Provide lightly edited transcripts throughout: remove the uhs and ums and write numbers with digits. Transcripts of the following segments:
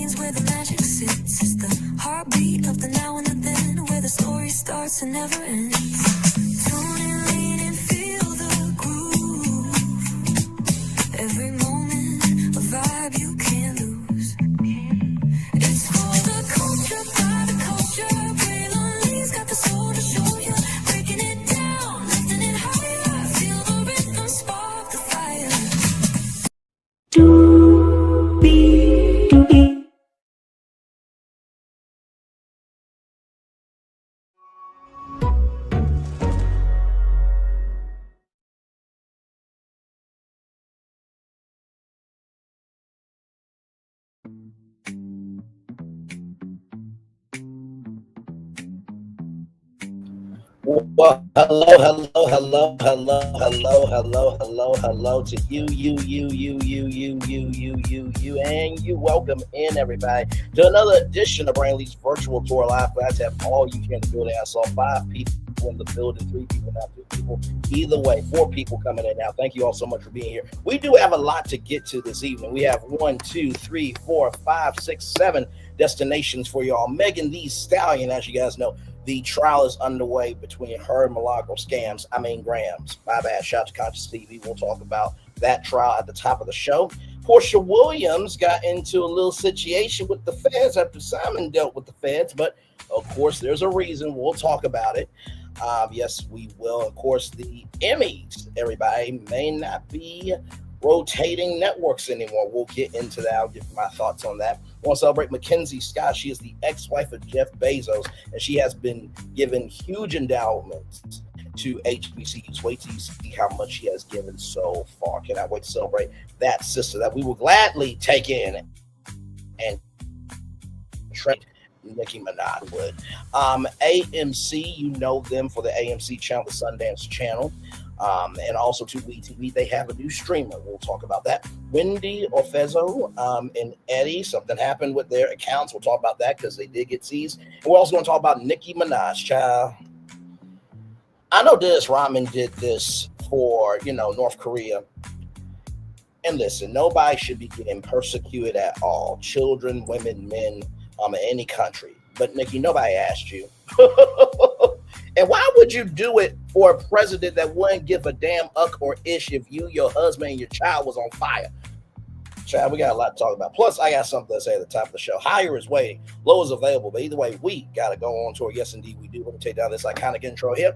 is where the magic sits. It's the heartbeat of the now and the then, where the story starts and never ends. Tune in, lean and feel the groove. Every moment, a vibe you can't lose. It's for the culture, by the culture. Braylon Lee's got the soul to show you. Breaking it down, lifting it higher. Feel the rhythm, spark the fire. Well, hello to you, and you. Welcome in, everybody, to another edition of Brain Lee's virtual tour live. Glad to have all you here in the building. I saw 5 people in the building, 3 people now, 2 people. Either way, 4 people coming in now. Thank you all so much for being here. We do have a lot to get to this evening. We have 1, 2, 3, 4, 5, 6, 7 destinations for y'all. Mackenzie Stallion, as you guys know, the trial is underway between her and milagro gramz. My bad. Shout out to Conscious TV. We'll talk about that trial at the top of the show. Porsha Williams got into a little situation with the feds after Simon dealt with the feds, but of course, there's a reason. We'll talk about it. Yes, we will. Of course, the Emmys, everybody, may not be rotating networks anymore. We'll get into that. I'll give my thoughts on that. I want to celebrate Mackenzie Scott. She is the ex-wife of Jeff Bezos, and she has been given huge endowments to HBCUs. Wait till you see how much she has given so far. Cannot wait to celebrate that sister that we will gladly take in and train. Nicki Minaj would. AMC, you know them for the AMC channel, the Sundance channel. And also to WeTV, they have a new streamer. We'll talk about that. Wendy Osefo and Eddie, something happened with their accounts. We'll talk about that because they did get seized. And we're also going to talk about Nicki Minaj, child. I know Dennis Rodman did this for, North Korea. And listen, nobody should be getting persecuted at all. Children, women, men, in any country. But Nicki, nobody asked you. And why would you do it for a president that wouldn't give a damn uck or ish if you, your husband, and your child was on fire? Child, we got a lot to talk about. Plus, I got something to say at the top of the show. Higher is waiting. Low is available. But either way, we got to go on tour. Yes, indeed, we do. We're going to take down this iconic intro here.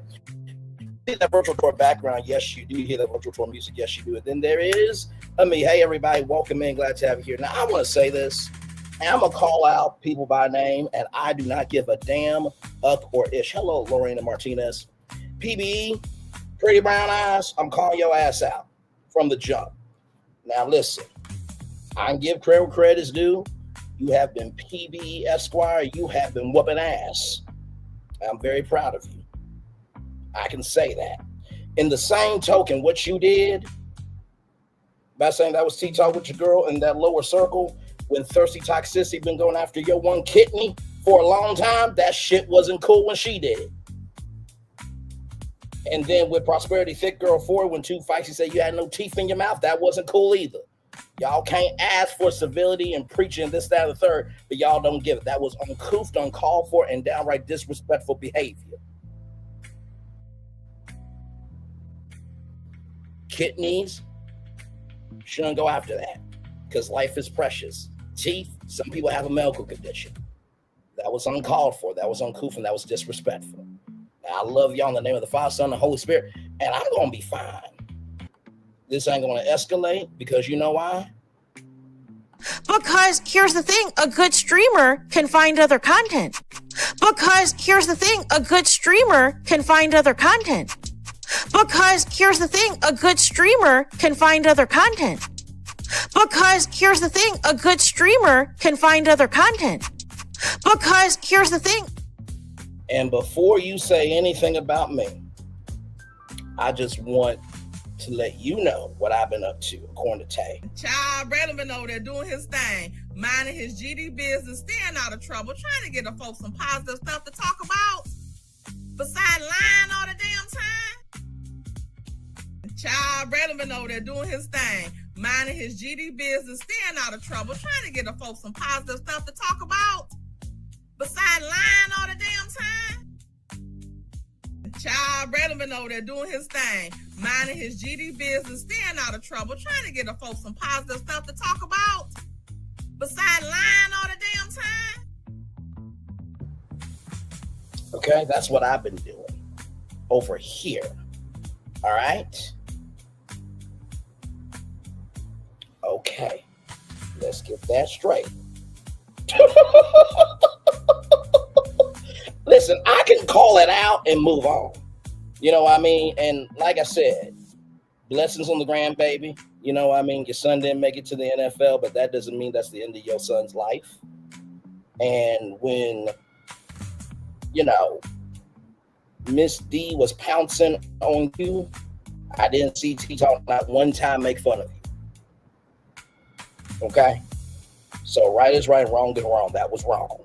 See that virtual tour background? Yes, you do. Hear that virtual tour music? Yes, you do. And then there is me. Hey, everybody. Welcome in. Glad to have you here. Now, I want to say this. I'm going to call out people by name, and I do not give a damn uck or ish. Hello, Lorena Martinez. PBE, Pretty Brown Eyes, I'm calling your ass out from the jump. Now, listen, I can give credit where credit is due. You have been PBE Esquire. You have been whooping ass. I'm very proud of you. I can say that. In the same token, what you did by saying that was T-Talk with your girl in that lower circle, when Thirsty Toxicity been going after your one kidney for a long time, that shit wasn't cool when she did it. And then with Prosperity Thick Girl 4, when 2 fights, she said you had no teeth in your mouth, that wasn't cool either. Y'all can't ask for civility and preaching this, that, and the third, but y'all don't give it. That was uncouth, uncalled for, and downright disrespectful behavior. Kidneys, shouldn't go after that because life is precious. Teeth, some people have a medical condition. That was uncalled for. That was uncouth, and that was disrespectful. Now, I love y'all in the name of the Father, Son, and Holy Spirit, and I'm going to be fine. This ain't going to escalate because you know why? Because here's the thing, a good streamer can find other content. Because here's the thing, a good streamer can find other content. Because here's the thing, a good streamer can find other content. Because here's the thing, a good streamer can find other content. Because here's the thing. And before you say anything about me, I just want to let you know what I've been up to, according to Tay. Child, Braylon been over there doing his thing, minding his GD business, staying out of trouble, trying to get the folks some positive stuff to talk about, besides lying all the damn time. Child, Braylon been over there doing his thing, minding his GD business, staying out of trouble, trying to get the folks some positive stuff to talk about, besides lying all the damn time. Child, Brandon been over there doing his thing, minding his GD business, staying out of trouble, trying to get the folks some positive stuff to talk about, besides lying all the damn time. Okay, that's what I've been doing over here. All right. Okay, let's get that straight. Listen, I can call it out and move on. You know what I mean? And like I said, blessings on the grandbaby. You know what I mean? Your son didn't make it to the NFL, but that doesn't mean that's the end of your son's life. And when, you know, Miss D was pouncing on you, I didn't see T-Talk not one time make fun of you. Okay? So right is right, wrong is wrong. That was wrong.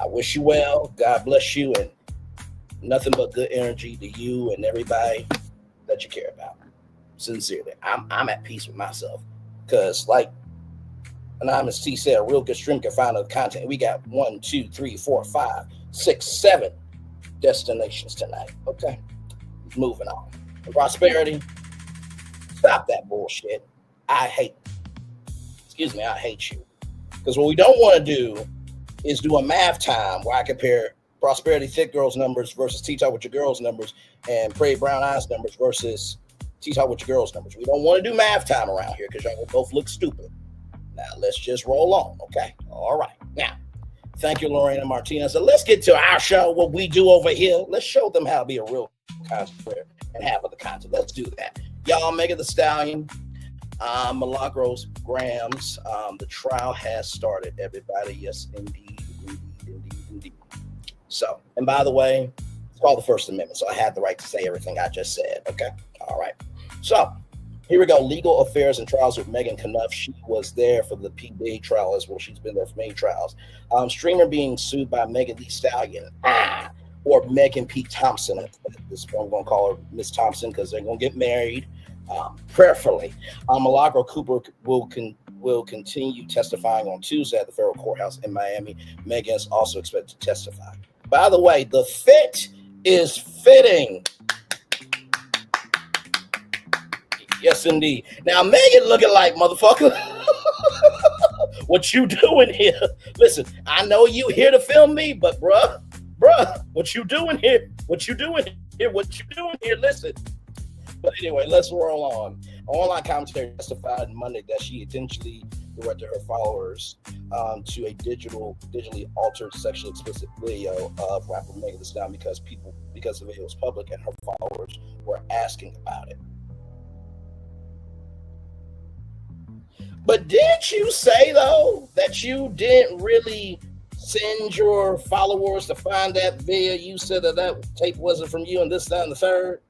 I wish you well. God bless you, and nothing but good energy to you and everybody that you care about. Sincerely, I'm at peace with myself, because like Anonymous T said, a real good stream can find other content. We got 1, 2, 3, 4, 5, 6, 7 destinations tonight. Okay, moving on. Prosperity, stop that bullshit. I hate you, because what we don't want to do is do a math time where I compare Prosperity Thick Girls numbers versus T-Talk with your girls numbers, and Pray Brown Eyes numbers versus T-Talk with your girls numbers. We don't want to do math time around here because y'all will both look stupid. Now let's just roll on, okay? All right. Now, thank you, Lorena Martinez. So let's get to our show, what we do over here. Let's show them how to be a real content creator and have other content. Let's do that. Y'all, Megan Thee Stallion, Milagros, Gramz. The trial has started, everybody. Yes, indeed. So, and by the way, it's called the First Amendment, so I had the right to say everything I just said, okay? All right. So, here we go. Legal affairs and trials with Megan Knuff. She was there for the P. Diddy trial as well. She's been there for many trials. Streamer being sued by Megan Thee Stallion, or Megan P. Thompson. This one I'm going to call her Miss Thompson because they're going to get married. Prayerfully. Milagro Cooper will continue testifying on Tuesday at the federal courthouse in Miami. Megan is also expected to testify. By the way, the fit is fitting. Yes, indeed. Now, Megan looking like, motherfucker, what you doing here? Listen, I know you here to film me, but bruh, what you doing here? What you doing here? Listen. But anyway, let's roll on. Online commentary testified Monday that she intentionally directed her followers to a digitally altered sexually explicit video of rapper Megan Thee Stallion because the video was public and her followers were asking about it. But didn't you say, though, that you didn't really send your followers to find that video? You said that tape wasn't from you and this, that, and the third.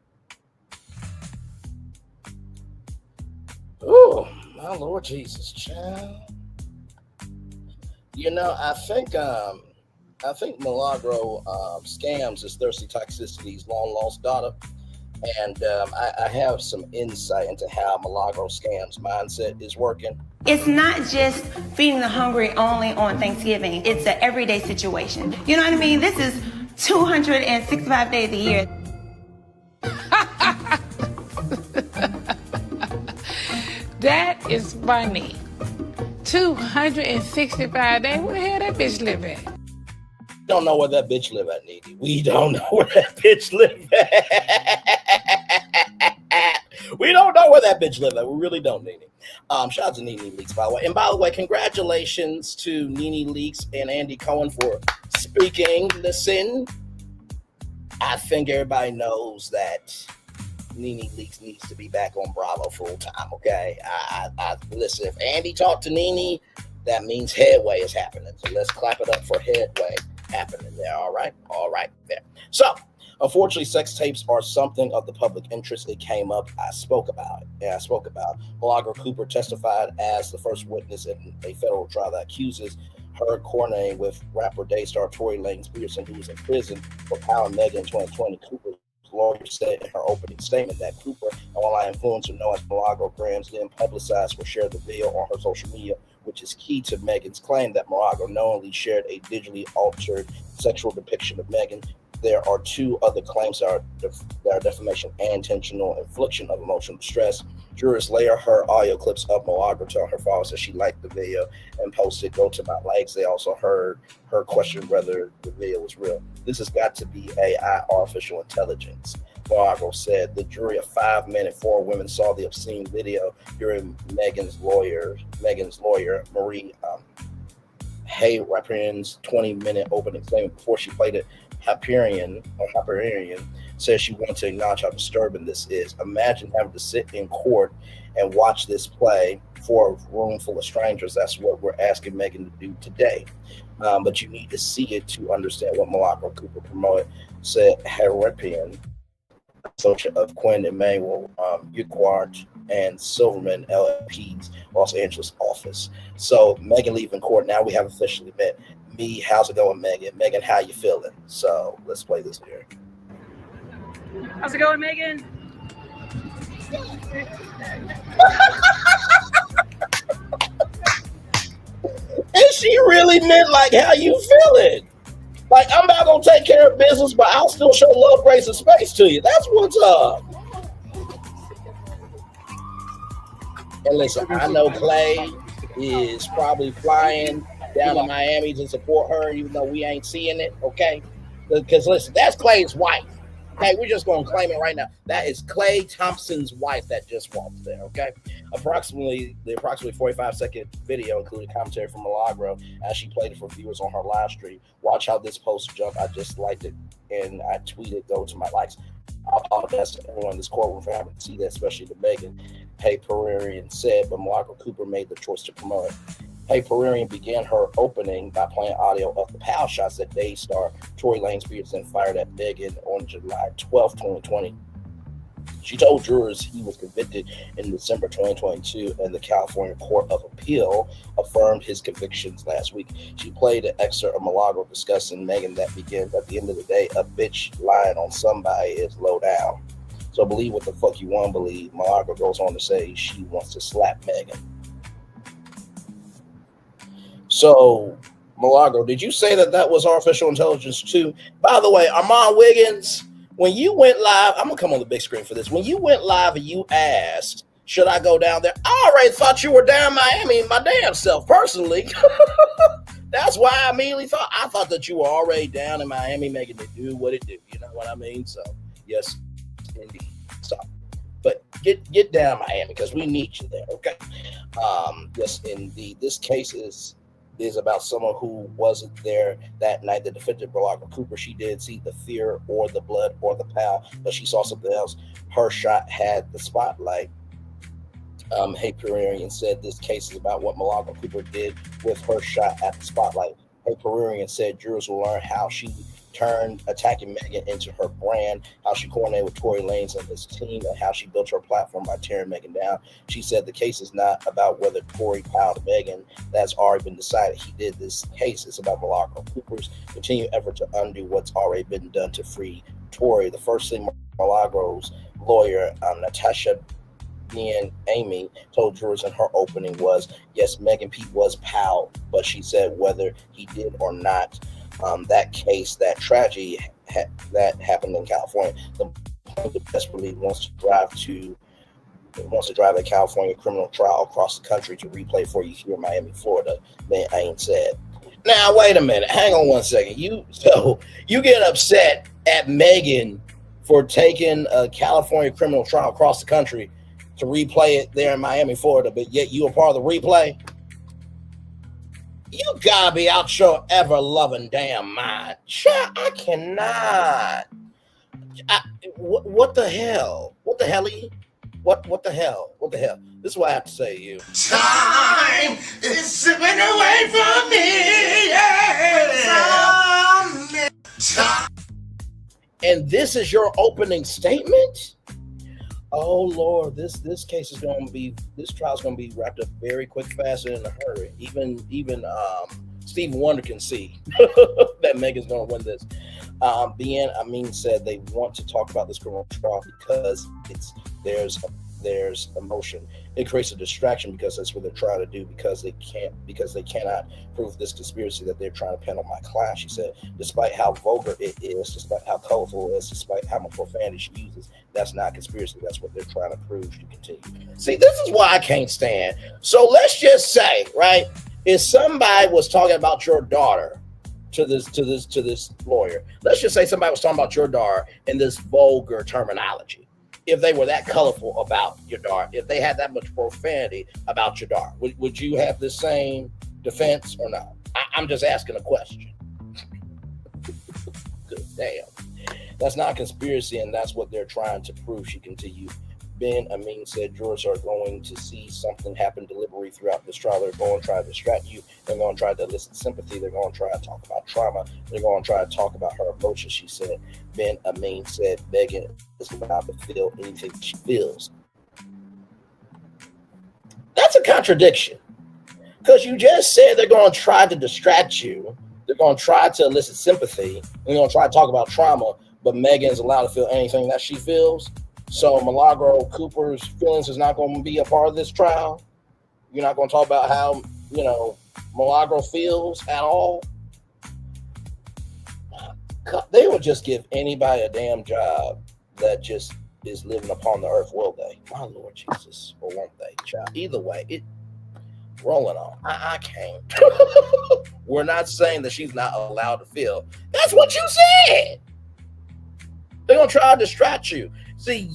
Oh, my Lord Jesus, child. You know, I think Milagro scams is Thirsty Toxicity's long lost daughter, and I have some insight into how Milagro scams mindset is working. It's not just feeding the hungry only on Thanksgiving. It's an everyday situation. You know what I mean? This is 265 days a year. That is funny. 265 days. Where the hell that bitch live at? We don't know where that bitch live at, Nene. We don't know where that bitch live at. We don't know where that bitch live at. We really don't, Nene. Shout out to Nene Leakes, by the way. And by the way, congratulations to Nene Leakes and Andy Cohen for speaking. Listen, I think everybody knows that Nene Leakes needs to be back on Bravo full time, okay? I listen, if Andy talked to Nene, that means headway is happening. So let's clap it up for headway happening there, all right? All right, there. So, unfortunately, sex tapes are something of the public interest. It came up. I spoke about it. Yeah, I spoke about it. Milagro Cooper testified as the first witness in a federal trial that accuses her coordinating with rapper Daystar Tory Lanez Peterson, who was in prison for Power Megan in 2020. Cooper lawyer said in her opening statement that Cooper, an online influencer known as Milagro Gramz, then publicized or shared the video on her social media, which is key to Megan's claim that Milagro knowingly shared a digitally altered sexual depiction of Megan. There are two other claims that are defamation and intentional infliction of emotional distress. Jurors layer her audio clips of Milagro telling her followers that she liked the video and posted, "Go to my likes." They also heard her question whether the video was real. This has got to be AI, artificial intelligence. Milagro said the jury of 5 men and 4 women saw the obscene video during Megan's lawyer, Marie Hyperion's 20-minute opening statement before she played it. Hyperion says she wanted to acknowledge how disturbing this is. Imagine having to sit in court and watch this play for a room full of strangers. That's what we're asking Megan to do today. But you need to see it to understand what Milagro Cooper promoted, said Hyperion, associate of Quinn Emanuel Uquart and Silverman LLP's Los Angeles office. So Megan leaving court. Now we have officially met. Me, how's it going, Megan? Megan, how you feeling? So let's play this here. How's it going, Megan? And she really meant like, how you feeling? Like, I'm not gonna take care of business, but I'll still show love, grace, and space to you. That's what's up. And listen, I know Clay is probably flying down to Miami to support her, even though we ain't seeing it, okay? Because listen, that's Clay's wife. Okay, we're just gonna claim it right now. That is Clay Thompson's wife that just walked there, okay? The approximately 45-second video included commentary from Milagro as she played it for viewers on her live stream. Watch how this post jumped. I just liked it and I tweeted, "Go to my likes." I apologize to everyone in this courtroom for having to see that, especially to Megan. Hyperion said, but Milagro Cooper made the choice to promote it. Hyperion began her opening by playing audio of the pow shots that Day star Tory Lanez Peterson fired at Megan on July 12, 2020. She told jurors he was convicted in December 2022, and the California Court of Appeal affirmed his convictions last week. She played an excerpt of Milagro discussing Megan that begins, "At the end of the day, a bitch lying on somebody is low down. So believe what the fuck you want to believe." Milagro goes on to say she wants to slap Megan. So, Milagro, did you say that was artificial intelligence too? By the way, Armand Wiggins, when you went live, I'm going to come on the big screen for this. When you went live and you asked, should I go down there? I already thought you were down in Miami, my damn self, personally. That's why I immediately thought that you were already down in Miami making it do what it do. You know what I mean? So, yes, indeed. So, but get down Miami because we need you there, okay? Yes, indeed. This case is about someone who wasn't there that night. The defendant, Milagro Cooper, she didn't see the fear or the blood or the pow, but she saw something else. Her shot had the spotlight. Hyperion said this case is about what Milagro Cooper did with her shot at the spotlight. Hyperion said jurors will learn how she turned attacking Megan into her brand, how she coordinated with Tory Lanez and his team, and how she built her platform by tearing Megan down. She said the case is not about whether Tory piled Megan. That's already been decided. He did this case. It's about Milagro Cooper's continued effort to undo what's already been done to free Tory. The first thing Milagro's lawyer, Natasha Amy, told jurors in her opening was, yes, Megan Pete was piled, but she said whether he did or not, that case, that tragedy that happened in California, the plaintiff desperately wants to drive a California criminal trial across the country to replay for you here in Miami, Florida, Van Ain said. Now, wait a minute. Hang on one second. You get upset at Megan for taking a California criminal trial across the country to replay it there in Miami, Florida, but yet you are part of the replay? You gotta be out your ever-loving damn mind. Child, I cannot. What the hell? What the hell? What the hell? What the hell? This is what I have to say to you. Time is slipping away from me. Yeah. And this is your opening statement? Oh Lord, this case is going to be, this trial is going to be wrapped up very quick, fast, and in a hurry. Even Steve Wonder can see that Megan's going to win this. Amin said they want to talk about this criminal trial because there's emotion. It creates a distraction because that's what they're trying to do because they cannot prove this conspiracy that they're trying to pin on my client. She said, despite how vulgar it is, despite how colorful it is, despite how much profanity she uses, that's not conspiracy. That's what they're trying to prove to continue. See, this is why I can't stand. So let's just say, right, if somebody was talking about your daughter to this lawyer, let's just say somebody was talking about your daughter in this vulgar terminology. If they were that colorful about your daughter, if they had that much profanity about your daughter, would you have the same defense or not? I'm just asking a question. Good damn. That's not conspiracy, and that's what they're trying to prove. She continued. Ben Amin said jurors are going to see something happen deliberately throughout this trial. They're going to try to distract you. They're going to try to elicit sympathy. They're going to try to talk about trauma. They're going to try to talk about her emotions, she said. Ben Amin said Megan is allowed to feel anything she feels. That's a contradiction. Because you just said they're going to try to distract you. They're going to try to elicit sympathy. They're going to try to talk about trauma. But Megan is allowed to feel anything that she feels. So Milagro Cooper's feelings is not going to be a part of this trial. You're not going to talk about how, Milagro feels at all. They would just give anybody a damn job that just is living upon the earth, will they? My Lord Jesus, or won't they, child? Either way, it rolling on. I can't. We're not saying that she's not allowed to feel. That's what you said. They're going to try to distract you. See,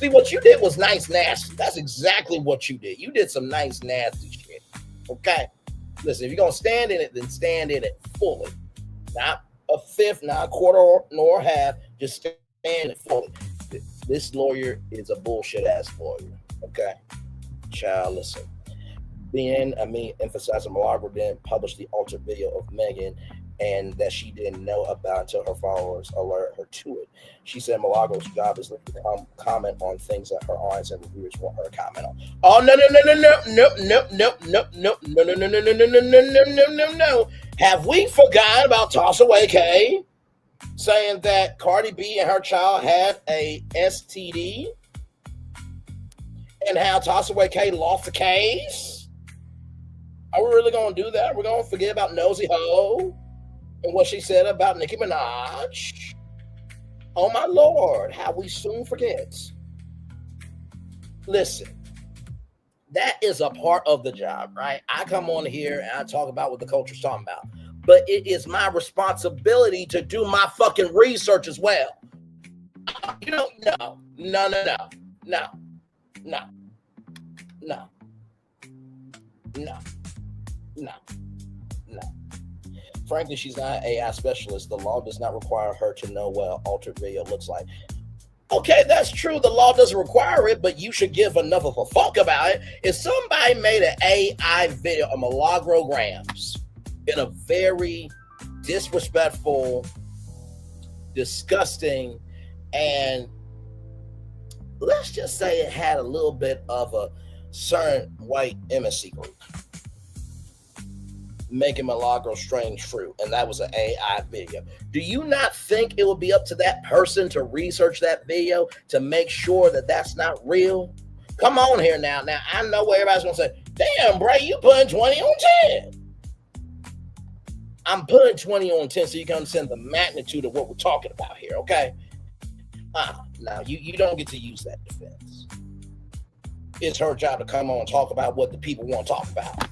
what you did was nice, nasty. That's exactly what you did. You did some nice, nasty shit. Okay? Listen, if you're going to stand in it, then stand in it fully. Not a fifth, not a quarter, nor a half. Just stand in it fully. This lawyer is a bullshit-ass lawyer. Okay? Child, listen. Emphasizing Milagro didn't publish the altered video of Megan and that she didn't know about until her followers alert her to it. She said Milagro's job is to comment on things that her audience and reviewers want her to comment on. Oh, no. Have we forgotten about Tossaway K saying that Cardi B and her child had a STD and how Tossaway K lost the case? Are we really going to do that? We're going to forget about Nosy Ho and what she said about Nicki Minaj? Oh my Lord, how we soon forget. Listen, that is a part of the job, right? I come on here and I talk about what the culture's talking about, but it is my responsibility to do my fucking research as well. No. Frankly, she's not an AI specialist. The law does not require her to know what an altered video looks like. Okay, that's true. The law doesn't require it, but you should give enough of a fuck about it. If somebody made an AI video of milagro grams in a very disrespectful, disgusting, and let's just say it had a little bit of a certain white MSC group making milagro strange fruit, and that was an AI video, do you not think it would be up to that person to research that video to make sure that that's not real? Come on here now. Now, I know what everybody's going to say, damn, Bray, you putting 20 on 10. I'm putting 20 on 10 so you can understand the magnitude of what we're talking about here, okay? Now, you don't get to use that defense. It's her job to come on and talk about what the people want to talk about.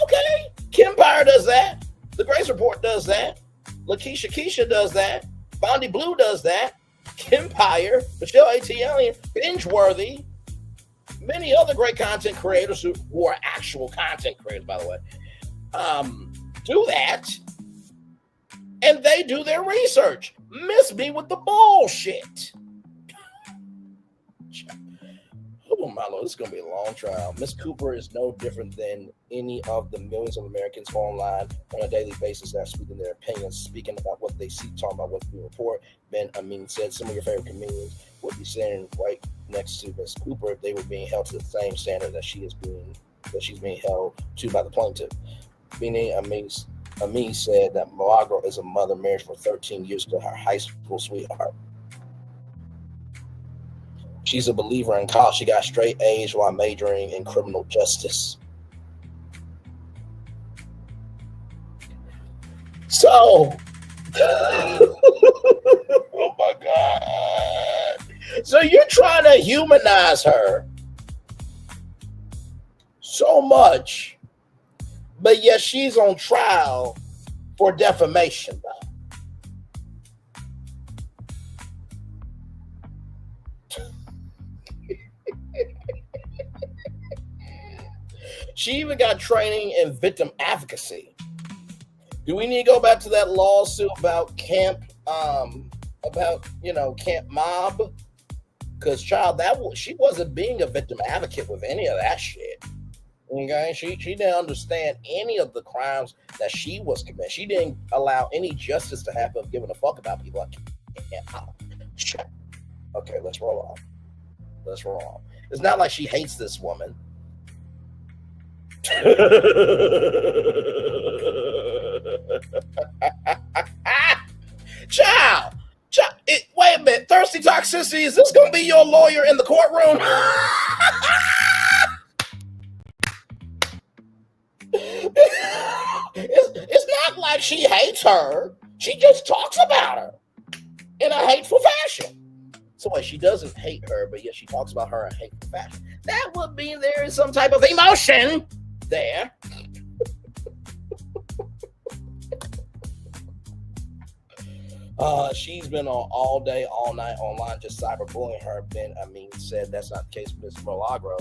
Okay, Kempire does that. The Grace Report does that. Lakeisha Keisha does that. Bondi Blue does that. Kempire, Michelle A.T. Binge-worthy, many other great content creators who are actual content creators, by the way, do that. And they do their research. Miss me with the bullshit. Oh my Lord, this is going to be a long trial. Miss Cooper is no different than any of the millions of Americans who are online on a daily basis that are speaking their opinions, speaking about what they see, talking about what they report. Ben Amin said some of your favorite comedians would be sitting right next to Miss Cooper if they were being held to the same standard that she's being held to by the plaintiff. Ben Amin Amin said that Milagro is a mother married for 13 years to her high school sweetheart. She's a believer in college. She got straight A's while majoring in criminal justice. So, oh my God. So you're trying to humanize her so much, but yet she's on trial for defamation. She even got training in victim advocacy. Do we need to go back to that lawsuit about Camp Mob? Because child, she wasn't being a victim advocate with any of that shit. Okay, she didn't understand any of the crimes that she was committing. She didn't allow any justice to happen of giving a fuck about people like Camp Mob. Okay, let's roll on. It's not like she hates this woman. Child, wait a minute. Thirsty Toxicity, is this going to be your lawyer in the courtroom? It's not like she hates her. She just talks about her in a hateful fashion. So wait, she doesn't hate her, but yet she talks about her in a hateful fashion. That would mean there is some type of emotion there. She's been on all day, all night online, just cyberbullying her. Amin said that's not the case with Mr. Milagro.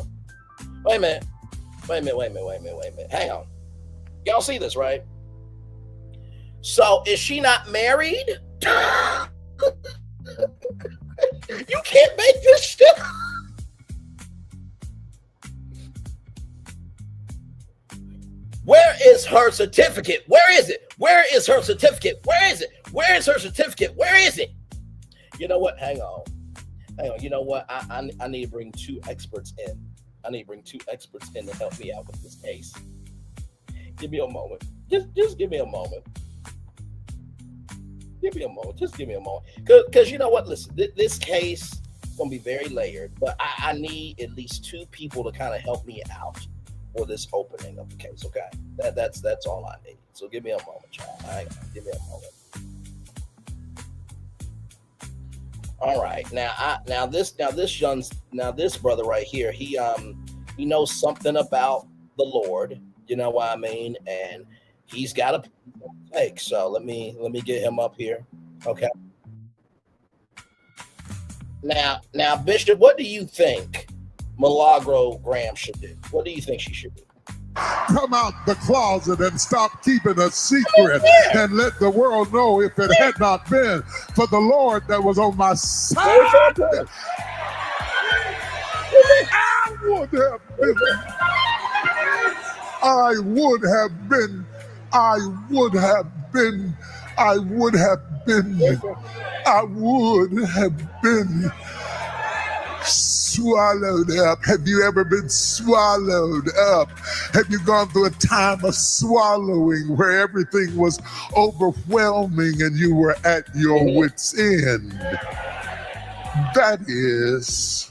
Wait a minute. Hang on. Y'all see this, right? So is she not married? You can't make this shit. Where is her certificate? Where is it? Where is her certificate? Where is it? Where is her certificate? Where is it? You know what? Hang on. You know what? I need to bring two experts in. To help me out with this case. Give me a moment. Just give me a moment. Just give me a moment. Because you know what? Listen, this case is going to be very layered, but I need at least two people to kind of help me out for this opening of the case, okay? That's all I need. So give me a moment, child. Give me a moment. All right, now this brother right here, he knows something about the Lord, you know what I mean, and he's got a take. So let me get him up here, okay? Now, Bishop, what do you think Milagro Graham should do? What do you think she should do? Come out the closet and stop keeping a secret and let the world know if it had not been for the Lord that was on my side. I would have been swallowed up. Have you ever been swallowed up? Have you gone through a time of swallowing where everything was overwhelming and you were at your wit's end? That is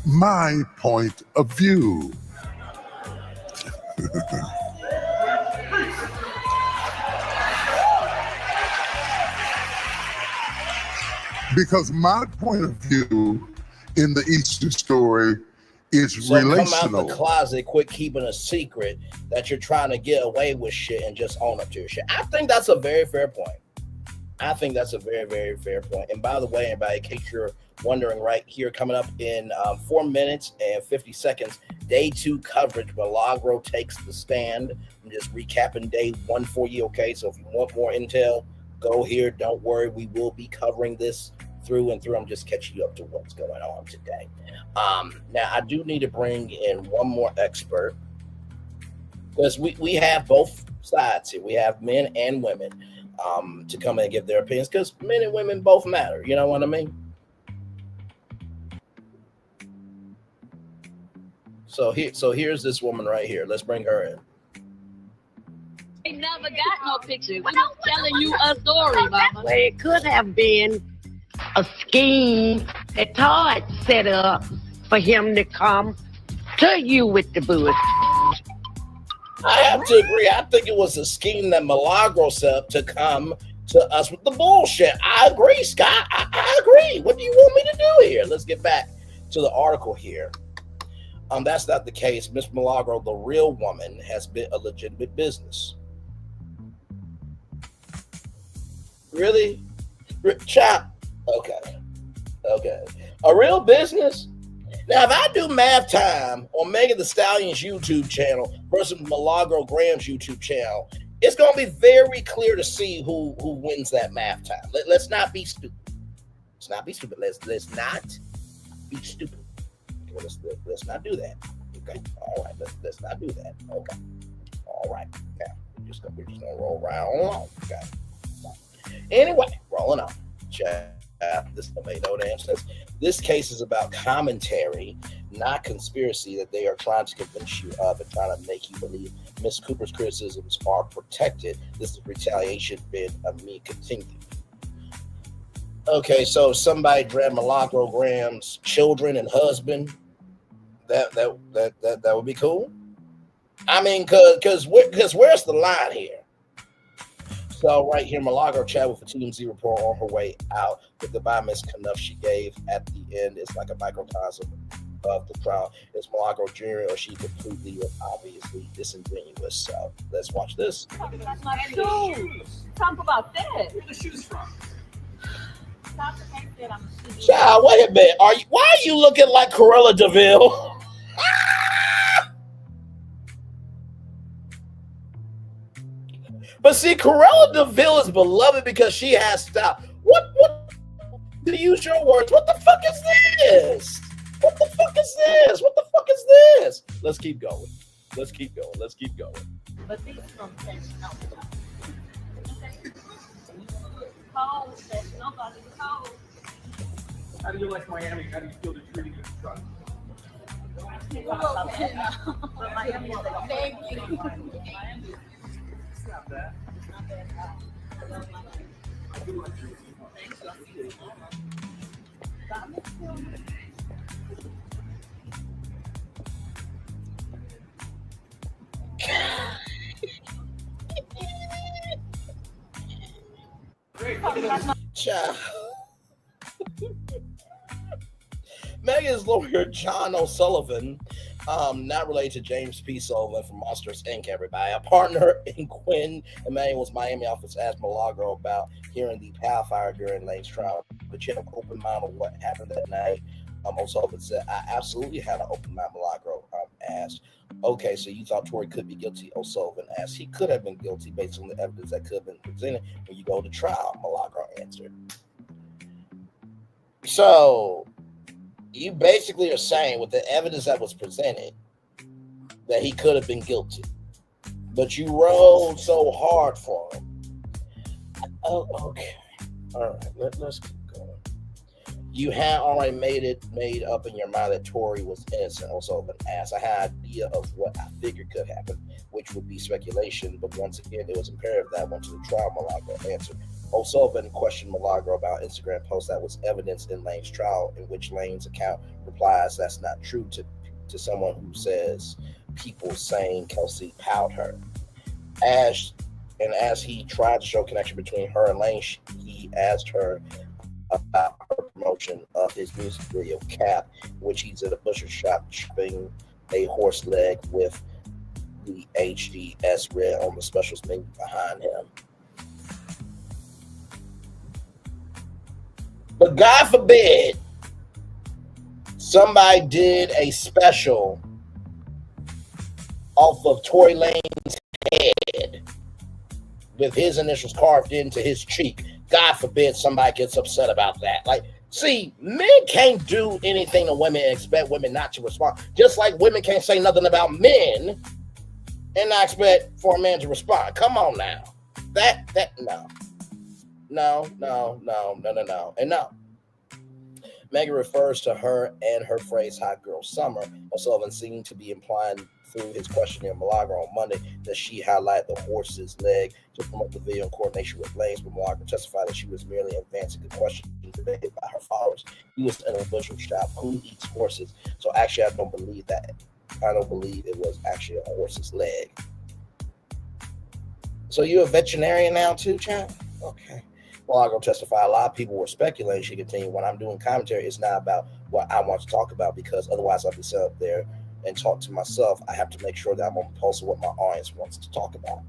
my point of view. Because my point of view in the Easter story is relational. Come out the closet, quit keeping a secret that you're trying to get away with shit and just own up to your shit. I think that's a very fair point. Very, very fair point. And by the way, everybody, in case you're wondering, right here, coming up in 4 minutes and 50 seconds, day 2 coverage, Milagro takes the stand. I'm just recapping day 1 for you, okay? So if you want more intel, go here. Don't worry, we will be covering this through and through. I'm just catching you up to what's going on today. Now, I do need to bring in one more expert because we have both sides here. We have men and women to come in and give their opinions because men and women both matter. You know what I mean? So here's this woman right here. Let's bring her in. ain't never got no picture. I'm telling you a story, mama. Well, it could have been a scheme that Todd set up for him to come to you with the bush. I have to agree. I think it was a scheme that Milagro set up to come to us with the bullshit. I agree, Scott. I agree. What do you want me to do here? Let's get back to the article here. That's not the case. Miss Milagro, the real woman, has been a legitimate business. Really? Chop. Okay. A real business? Now, if I do math time on Megan Thee Stallion's YouTube channel versus Milagro Graham's YouTube channel, it's going to be very clear to see who wins that math time. Let's not be stupid. Let's not be stupid. Let's not be stupid. Let's not do that. Okay. All right. Let's not do that. Okay. All right. Okay. We're just gonna roll right along. Okay. Anyway, rolling on. Check. This made no damn sense. This case is about commentary, not conspiracy that they are trying to convince you of and trying to make you believe. Miss Cooper's criticisms are protected. This is retaliation bid of me continue. Okay, so somebody grabbed Milagro Graham's children and husband. That would be cool. I mean, cause where's the line here? So right here, Milagro chat with a TMZ report on her way out. The goodbye Miss Knuff she gave at the end is like a microcosm of the trial. Is Milagro Jr. or she completely or obviously disingenuous? So let's watch this. That's my shoes. Talk about that. Where are the shoes from? Child, wait a minute. Why are you looking like Cruella DeVille? But see, Cruella DeVille is beloved because she has style. What to use your words, what the fuck is this? What the fuck is this? What the fuck is this? Let's keep going. Let's keep going. But these from nobody cold. How do you like Miami? How do you feel the treating of the truck? Miami is like Not bad. Child. Megan's lawyer, John O'Sullivan, not related to James P. Sullivan from Monsters Inc., everybody. A partner in Quinn Emanuel's Miami office asked Milagro about hearing the power fire during Lane's trial. But you have an open mind on what happened that night. O'Sullivan said, I absolutely had an open mind, Milagro asked. Okay, so you thought Tory could be guilty? O'Sullivan asked. He could have been guilty based on the evidence that could have been presented when you go to trial, Milagro answered. So you basically are saying with the evidence that was presented that he could have been guilty, but you rode so hard for him. Oh, okay. All right, let's keep going. You had already made up in your mind that Tory was innocent, O'Sullivan asked. I had an idea of what I figured could happen, which would be speculation, but once again, it was imperative that I went to the trial, Milagro answered. O'Sullivan questioned Milagro about Instagram posts that was evidence in Lane's trial, in which Lane's account replies that's not true to someone who says people saying Kelsey powed her. As he tried to show connection between her and Lane, he asked her about her promotion of his music video Cap, which he's at a butcher shop chopping a horse leg with the hbcus red on the specials menu behind him. But God forbid somebody did a special off of Tory Lane's head with his initials carved into his cheek. God forbid somebody gets upset about that. Like, see, men can't do anything to women and expect women not to respond. Just like women can't say nothing about men and not expect for a man to respond. Come on now. No. And no. Megan refers to her and her phrase hot girl summer. O'Sullivan seemed to be implying through his questioning of Milagro on Monday that she highlighted the horse's leg to promote the video in coordination with Lanez, but Milagro testified that she was merely advancing the question debated by her followers. He was in a butcher shop. Who eats horses? So actually, I don't believe that. I don't believe it was actually a horse's leg. So you're a veterinarian now too, child? Okay. Milagro testified. A lot of people were speculating. She continued, when I'm doing commentary, it's not about what I want to talk about, because otherwise I'll be set up there and talk to myself. I have to make sure that I'm on the pulse of what my audience wants to talk about.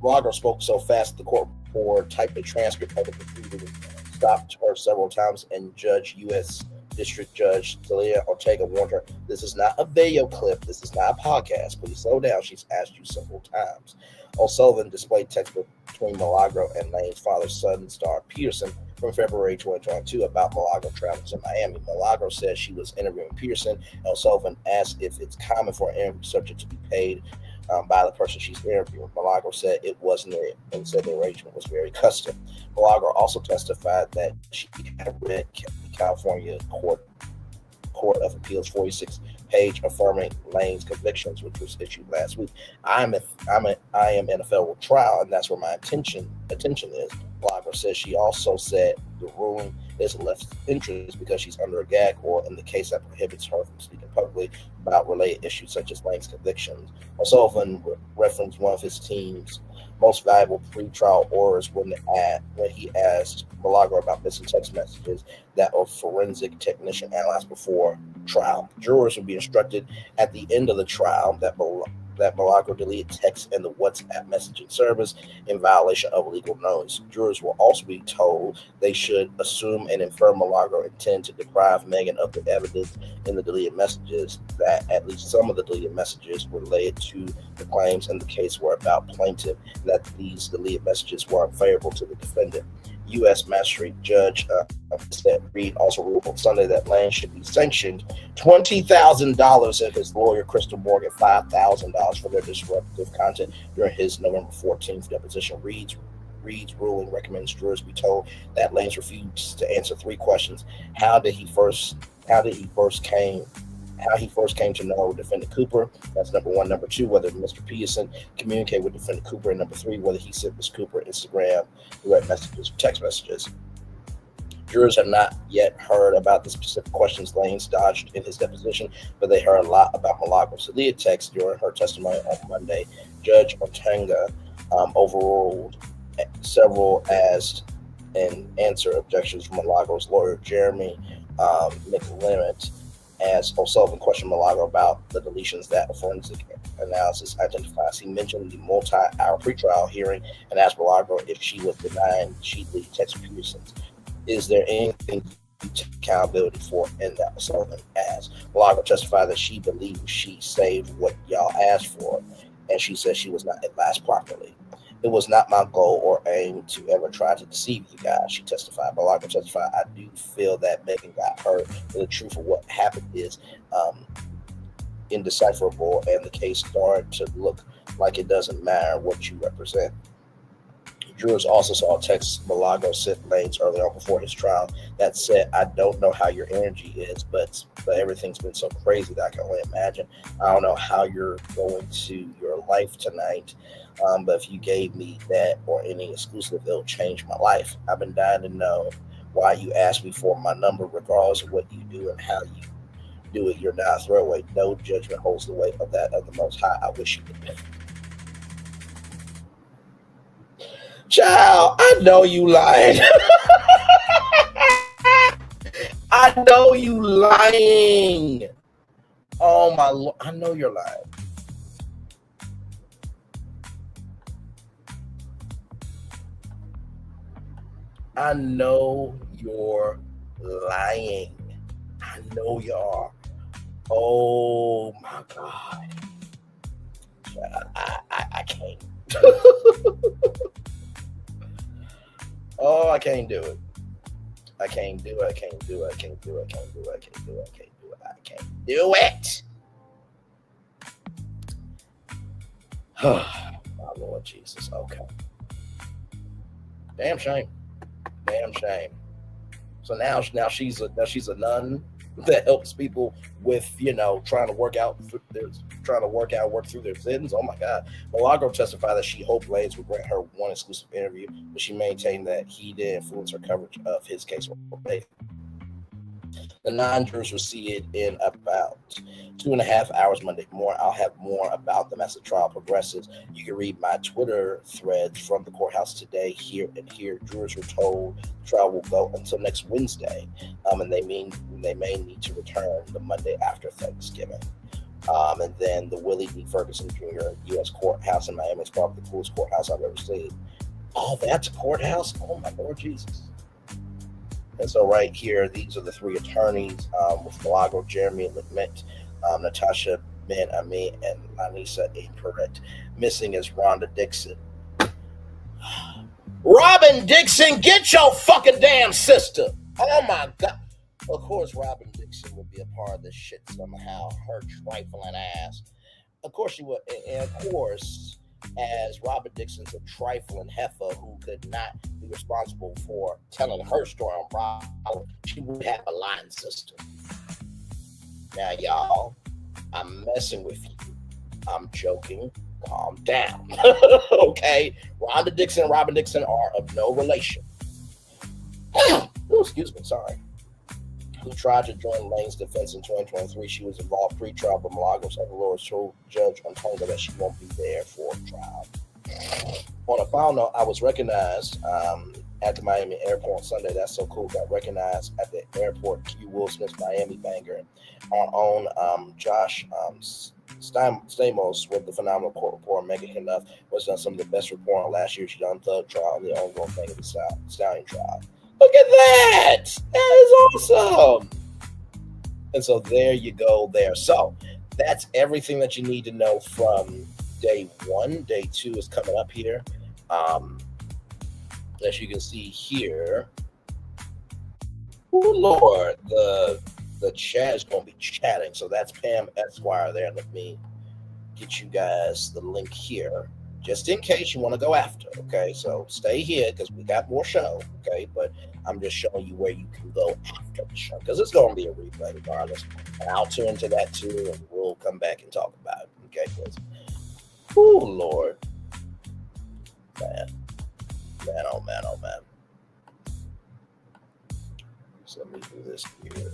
Milagro spoke so fast the court reporter typed a transcript of the proceeding, stopped her several times, and U.S. District Judge Celia Ortega warned her, this is not a video clip. This is not a podcast. Please slow down. She's asked you several times. O'Sullivan displayed text between Milagro and Lane's father-son star Peterson from February 2022 about Milagro traveling to Miami. Milagro said she was interviewing Peterson, and O'Sullivan asked if it's common for an interview subject to be paid by the person she's interviewing. Milagro said it wasn't it, and said the arrangement was very custom. Milagro also testified that she had read California Court of Appeals 46-page affirming Lane's convictions, which was issued last week. I am in a federal trial, and that's where my attention is. Milagro says she also said the ruling is a left interest because she's under a gag order in the case that prohibits her from speaking publicly about related issues such as Lane's convictions. O'Sullivan referenced one of his team's most valuable pre-trial orders when he asked Milagro about missing text messages that a forensic technician analyzed before trial. Jurors will be instructed at the end of the trial that Milagro deleted text in the WhatsApp messaging service in violation of legal norms. Jurors will also be told they should assume and infer Milagro intended to deprive Megan of the evidence in the deleted messages, that at least some of the deleted messages related to the claims in the case were about plaintiff, that these deleted messages were unfavorable to the defendant. U.S. Magistrate Judge Reed also ruled on Sunday that Lane should be sanctioned $20,000 and his lawyer, Crystal Morgan, $5,000 for their disruptive content during his November 14th deposition. Reed's ruling recommends jurors be told that Lane refused to answer three questions: how he first came to know defendant Cooper. That's number one. Number two, whether Mr. Peterson communicated with defendant Cooper. And number three, whether he sent Ms. Cooper Instagram direct messages or text messages. Jurors have not yet heard about the specific questions Lane dodged in his deposition, but they heard a lot about Milagro's deleted text during her testimony on Monday. Judge Ortega overruled several asked and answer objections from Milagro's lawyer, Jeremy McLemont, as O'Sullivan questioned Milagro about the deletions that a forensic analysis identifies. He mentioned the multi-hour pretrial hearing and asked Milagro if she was denying she deleted text Peterson's. Is there anything to take accountability for in that? O'Sullivan asked. Milagro testified that she believed she saved what y'all asked for, and she said she was not advised properly. It was not my goal or aim to ever try to deceive you guys, she testified. Milagro testified, I do feel that Megan got hurt, but the truth of what happened is indecipherable, and the case started to look like it doesn't matter what you represent. Jurors also saw a text Milagro sent Lanes earlier on before his trial that said, I don't know how your energy is, but everything's been so crazy that I can only imagine. I don't know how you're going to your life tonight, but if you gave me that or any exclusive, it'll change my life. I've been dying to know why you asked me for my number, regardless of what you do and how you do it. You're not a throwaway. No judgment holds the weight of that of the Most High. I wish you could pay. Child, I know you lying. I know you lying. Oh my Lord, I know you're lying. I know you're lying. I know you are. Oh my God. I can't. Oh, I can't do it. I can't do it. I can't do it. I can't do it. I can't do it. I can't do it. I can't do it. I can't do it. My Lord Jesus. Okay. Damn shame. Damn shame. So now she's a nun that helps people with, trying to work out trying to work through their sins. Oh my God. Milagro testified that she hoped Blaze would grant her one exclusive interview, but she maintained that he did influence her coverage of his case. The 9 jurors were seated in about 2.5 hours Monday morning. I'll have more about them as the trial progresses. You can read my Twitter threads from the courthouse today, here. Jurors were told the trial will go until next Wednesday, and they may need to return the Monday after Thanksgiving. And then the Willie D. Ferguson Jr. U.S. Courthouse in Miami is probably the coolest courthouse I've ever seen. Oh, that's a courthouse? Oh, my Lord Jesus. And so right here, these are the 3 attorneys with Milagro, Jeremy Lemit, Natasha Ben-Ami, and Lanisa Perret. Missing is Rhonda Dixon. Robin Dixon, get your fucking damn sister. Oh, my God. Of course, Robin Dixon would be a part of this shit somehow. Her trifling ass. Of course she would. And of course, as Robin Dixon's a trifling heifer who could not be responsible for telling her story on Bravo, she would have a lying sister. Now, y'all, I'm messing with you. I'm joking. Calm down. Okay? Rhonda Dixon and Robin Dixon are of no relation. Oh, excuse me. Sorry. Who tried to join Lane's defense in 2023. She was involved pre-trial, but Milagro said the lower judge told her that she won't be there for trial. On a final note, I was recognized at the Miami airport on Sunday. That's so cool. Got recognized at the airport. Q Will Smith's Miami banger. Our own Josh Stamos with the phenomenal court reporter. Megan Knuff was done some of the best reporting last year. She done Thug trial and the ongoing thing of the Stallion trial. Look at that! That is awesome! And so there you go there. So that's everything that you need to know from day 1. Day 2 is coming up here. As you can see here, oh Lord, the chat is going to be chatting. So that's Pam Esquire there. Let me get you guys the link here, just in case you want to go after. Okay, so stay here because we got more show. Okay, but I'm just showing you where you can go after the show because it's going to be a replay regardless. And I'll tune into that too, and we'll come back and talk about it. Okay, please. Oh Lord, man, oh man. So let me do this here.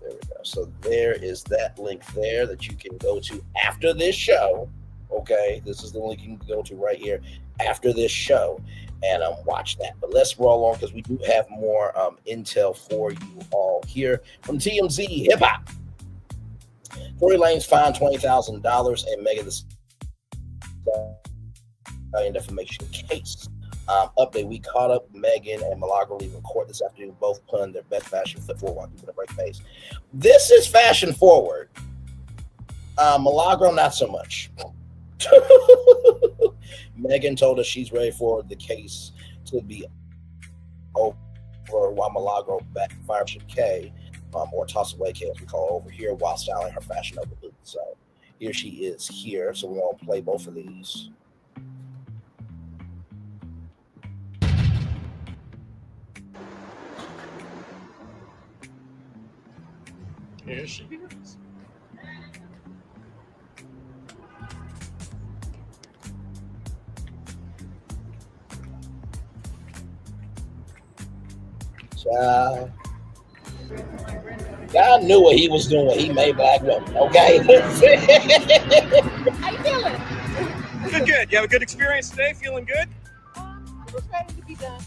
There we go. So there is that link there that you can go to after this show. Okay, this is the link you can go to right here after this show and watch that. But let's roll on because we do have more intel for you all here from TMZ Hip Hop. Tory Lanez fined $20,000 and Megan Thee Stallion defamation case. Update: we caught up Megan and Milagro leaving court this afternoon, both putting their best fashion foot forward while keeping a break face. This is fashion forward. Milagro, not so much. Megan told us she's ready for the case to be over while Milagro backfires K, or toss away K as we call it over here, while styling her fashion over boots. So here she is here. So we're gonna play both of these. Here she is. Child. God knew what he was doing when he made Black women, okay? How you feeling? Good. You have a good experience today? Feeling good? I'm just ready to be done.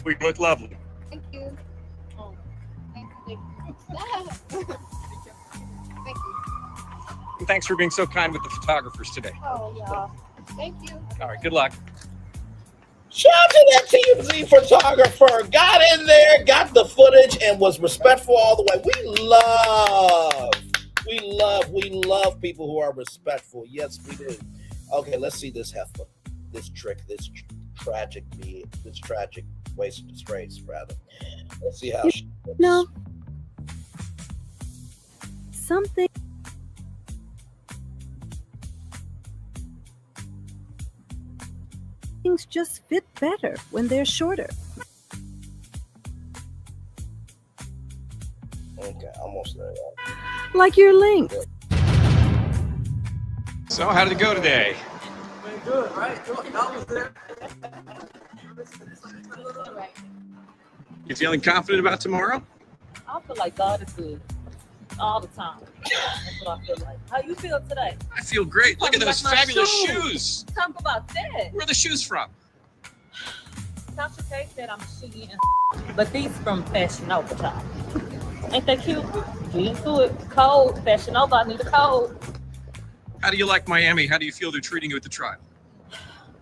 We look lovely. Thank you. Oh, thank you. Thank you. And thanks for being so kind with the photographers today. Oh, yeah. Thank you. All right, good luck. Shout out to that TMZ photographer. Got in there, got the footage, and was respectful all the way. We love people who are respectful. Yes, we do. Okay, let's see this heifer, this tragic waste of disgrace, rather. Let's see how she looks. No. Something. Things just fit better when they're shorter. Okay, almost there. Like your link. So, how did it go today? Good, right? I was there. You feeling confident about tomorrow? I feel like God is good all the time. That's what I feel like. How you feel today? I feel great. Look at those Like my fabulous shoes. Talk about that. Where are the shoes from? Tasha K said I'm shitty and but these from Fashion Nova, child. Ain't that cute? Get into it. Cold. Fashion Nova, I need a cold. How do you like Miami? How do you feel they're treating you at the trial?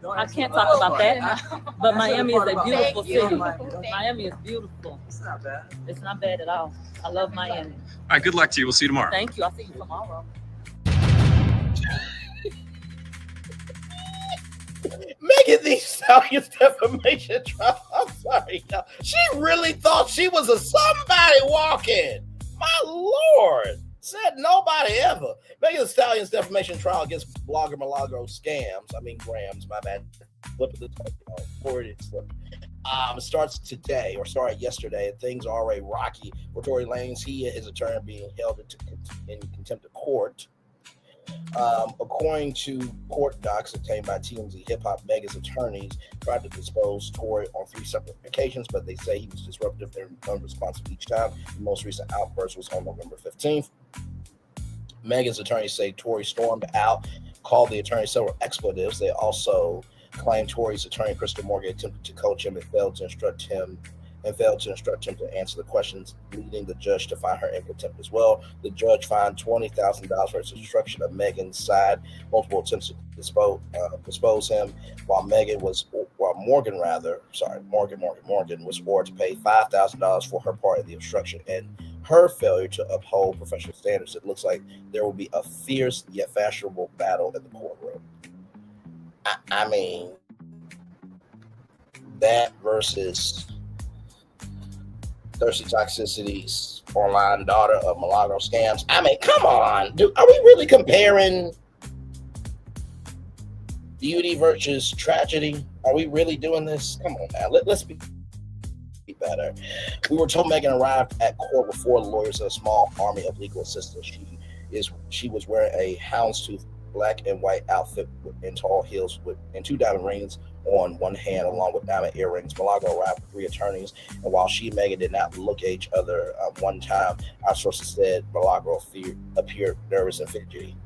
I can't talk about that, but Miami is a beautiful city. Miami is beautiful. It's not bad. It's not bad at all. I love Miami. All right, good luck to you. We'll see you tomorrow. Thank you. I'll see you tomorrow. Megan Thee Stallion's defamation trial. I'm sorry, y'all. She really thought she was a somebody walking. My Lord. Said nobody ever. Megan Thee Stallion's defamation trial against blogger milagro gramz, my bad. Flip of the forwarded slip. Starts today, or started yesterday, and things are already rocky for Tory Lanez. He and his attorney are being held in contempt of court. According to court docs obtained by TMZ Hip Hop, Megan's attorneys tried to dispose Tory on 3 separate occasions, but they say he was disruptive and unresponsive each time. The most recent outburst was on November 15th. Megan's attorneys say Tory stormed out, called the attorney several expletives. They also claim Tory's attorney, Crystal Morgan, attempted to coach him and failed to instruct him to answer the questions, leading the judge to find her in contempt as well. The judge fined $20,000 for his instruction of Megan's side, multiple attempts to dispose him, while Morgan was ordered to pay $5,000 for her part of the obstruction and her failure to uphold professional standards. It looks like there will be a fierce yet fashionable battle in the courtroom. I mean, that versus Thirsty Toxicity's online daughter of milagro scams. I mean, come on, dude. Are we really comparing beauty versus tragedy? Are we really doing this? Come on now. Let's be better. We were told Megan arrived at court with 4 lawyers and a small army of legal assistants. She was wearing a houndstooth black and white outfit in tall heels and 2 diamond rings on one hand, along with diamond earrings. Milagro arrived with 3 attorneys, and while she and Megan did not look at each other one time, our sources said Milagro appeared nervous and fidgety.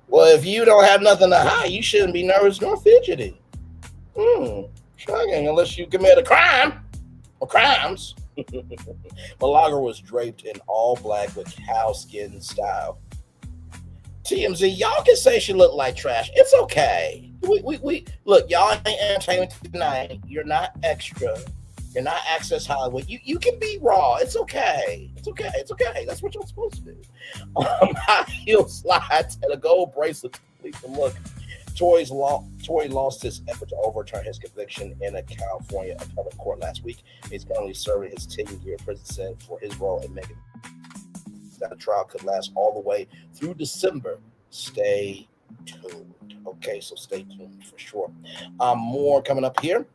Well, if you don't have nothing to hide, you shouldn't be nervous nor fidgety. Shocking, unless you commit a crime or crimes. Milagro was draped in all black with cow skin style. TMZ, y'all can say she looked like trash. It's okay. We look, y'all ain't entertainment tonight. You're not extra. You're not Access Hollywood. You can be raw. It's okay. It's okay. It's okay. That's what you're supposed to do. High heel slides and a gold bracelet to complete the look. Tory lost his effort to overturn his conviction in a California appellate court last week. He's currently serving his 10-year prison sentence for his role in Megan. That the trial could last all the way through December. Stay tuned. Okay, so stay tuned for sure. More coming up here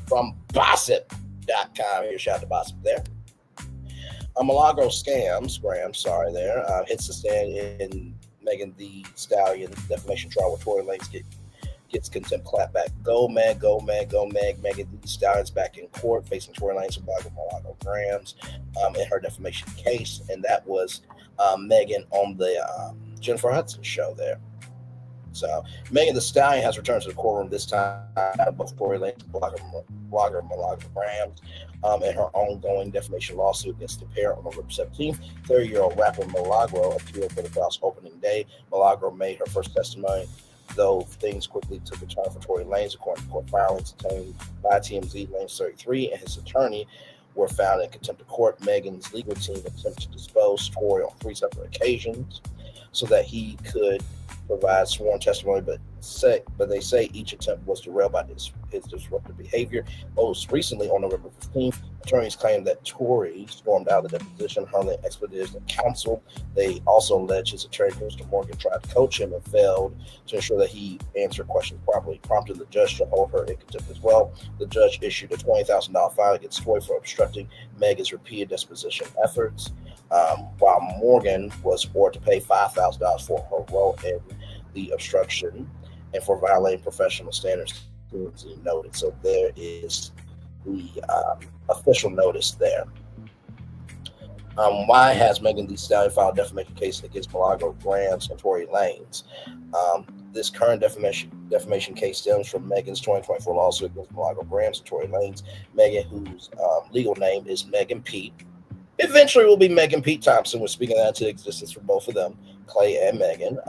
from Gossip.com. Here, shout out to Gossip there. Milagro scams, hits the stand in Megan Thee Stallion defamation trial where Tory Lanez gets contempt clap back. Go Meg, go Meg, go Meg. Megan Thee Stallion's back in court facing Tory Lanez and milagro gramz in her defamation case, and that was Megan on the Jennifer Hudson show there. So Megan Thee Stallion has returned to the courtroom this time, both Tory Lanez and blogger milagro gramz in her ongoing defamation lawsuit against the pair on November 17th. 30-year-old rapper Milagro appeared for the trial's opening day. Milagro made her first testimony, though things quickly took a turn for Tory Lanez. According to court filings obtained by TMZ, Lanez 33 and his attorney were found in contempt of court. Megan's legal team attempted to dispose Tory on 3 separate occasions so that he could provide sworn testimony, but they say each attempt was derailed by his disruptive behavior. Most recently, on November 15th, attorneys claimed that Tory stormed out of the deposition, hurling expletives at counsel. They also alleged his attorney, Mr. Morgan, tried to coach him and failed to ensure that he answered questions properly, prompted the judge to hold her in contempt as well. The judge issued a $20,000 fine against Tory for obstructing Megan's repeated disposition efforts. while Morgan was ordered to pay $5,000 for her role in the obstruction and for violating professional standards, noted. So there is the official notice there. Why has Megan Thee Stallion filed a defamation case against Milagro, Gramz, and Tory Lanez? This current defamation case stems from Megan's 2024 lawsuit against Milagro, Gramz, and Tory Lanez. Megan, whose legal name is Megan Pete, eventually will be Megan Pete Thompson. We're speaking that into existence for both of them, Clay and Megan,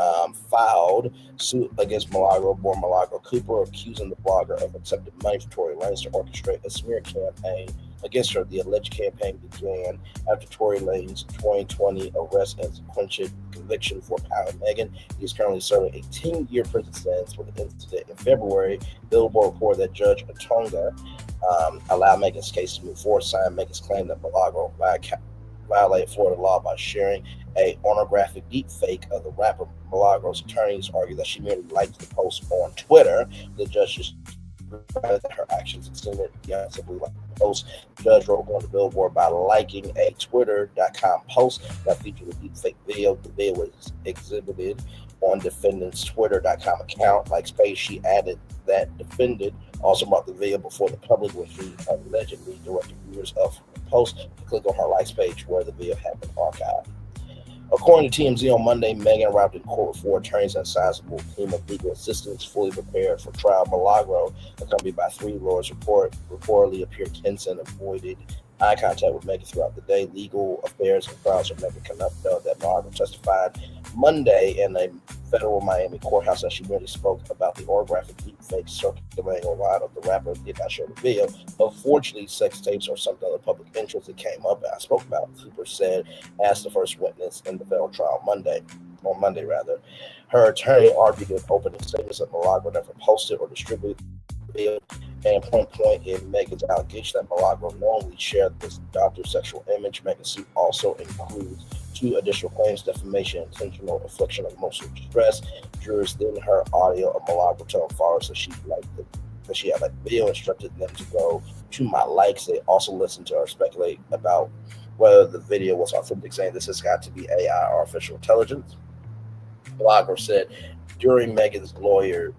filed suit against Milagro, born Milagro Cooper, accusing the blogger of accepting money from Tory Lanez to orchestrate a smear campaign against her. The alleged campaign began after Tory Lanez's 2020 arrest and sequential conviction for powering Megan. He is currently serving a 10-year prison sentence for the incident. In February, Billboard reported that Judge Atonga allowed Megan's case to move forward, signed Megan's claim that Milagro violated Florida law by sharing a pornographic deep fake of the rapper. Milagro's attorneys argue that she merely liked the post on Twitter. The judge just that her actions extended beyond simply like the post. The judge wrote on the Billboard by liking a twitter.com post that featured a deep fake video. The video was exhibited on defendant's twitter.com account. Like space, she added that defendant also brought the video before the public, when she allegedly directed viewers of the post to click on her likes page where the video had been archived. According to TMZ on Monday, Megan arrived in court with 4 attorneys and a sizable team of legal assistants fully prepared for trial. Milagro, accompanied by 3 lawyers, reportedly appeared tense and avoided eye contact with Megan throughout the day. Legal affairs and trials of Megan cannot know that Milagro testified Monday in a federal Miami courthouse that she merely spoke about the orographic deepfake circulating online of the rapper, did not show the video. Unfortunately, sex tapes are something of public interest that came up and I spoke about, Cooper said, as the first witness in the federal trial Monday. Her attorney argued in opening statements that Milagro never posted or distributed the video, and point in Megan's allegation that Milagro knowingly shared this doctor's sexual image. Megan's suit also includes 2 additional claims: defamation, intentional infliction of emotional distress. Jurors then heard audio of Milagro telling followers that she had liked the video, instructed them to go to my likes. They also listened to her speculate about whether the video was authentic, saying this has got to be AI or artificial intelligence. Milagro said during Megan's lawyer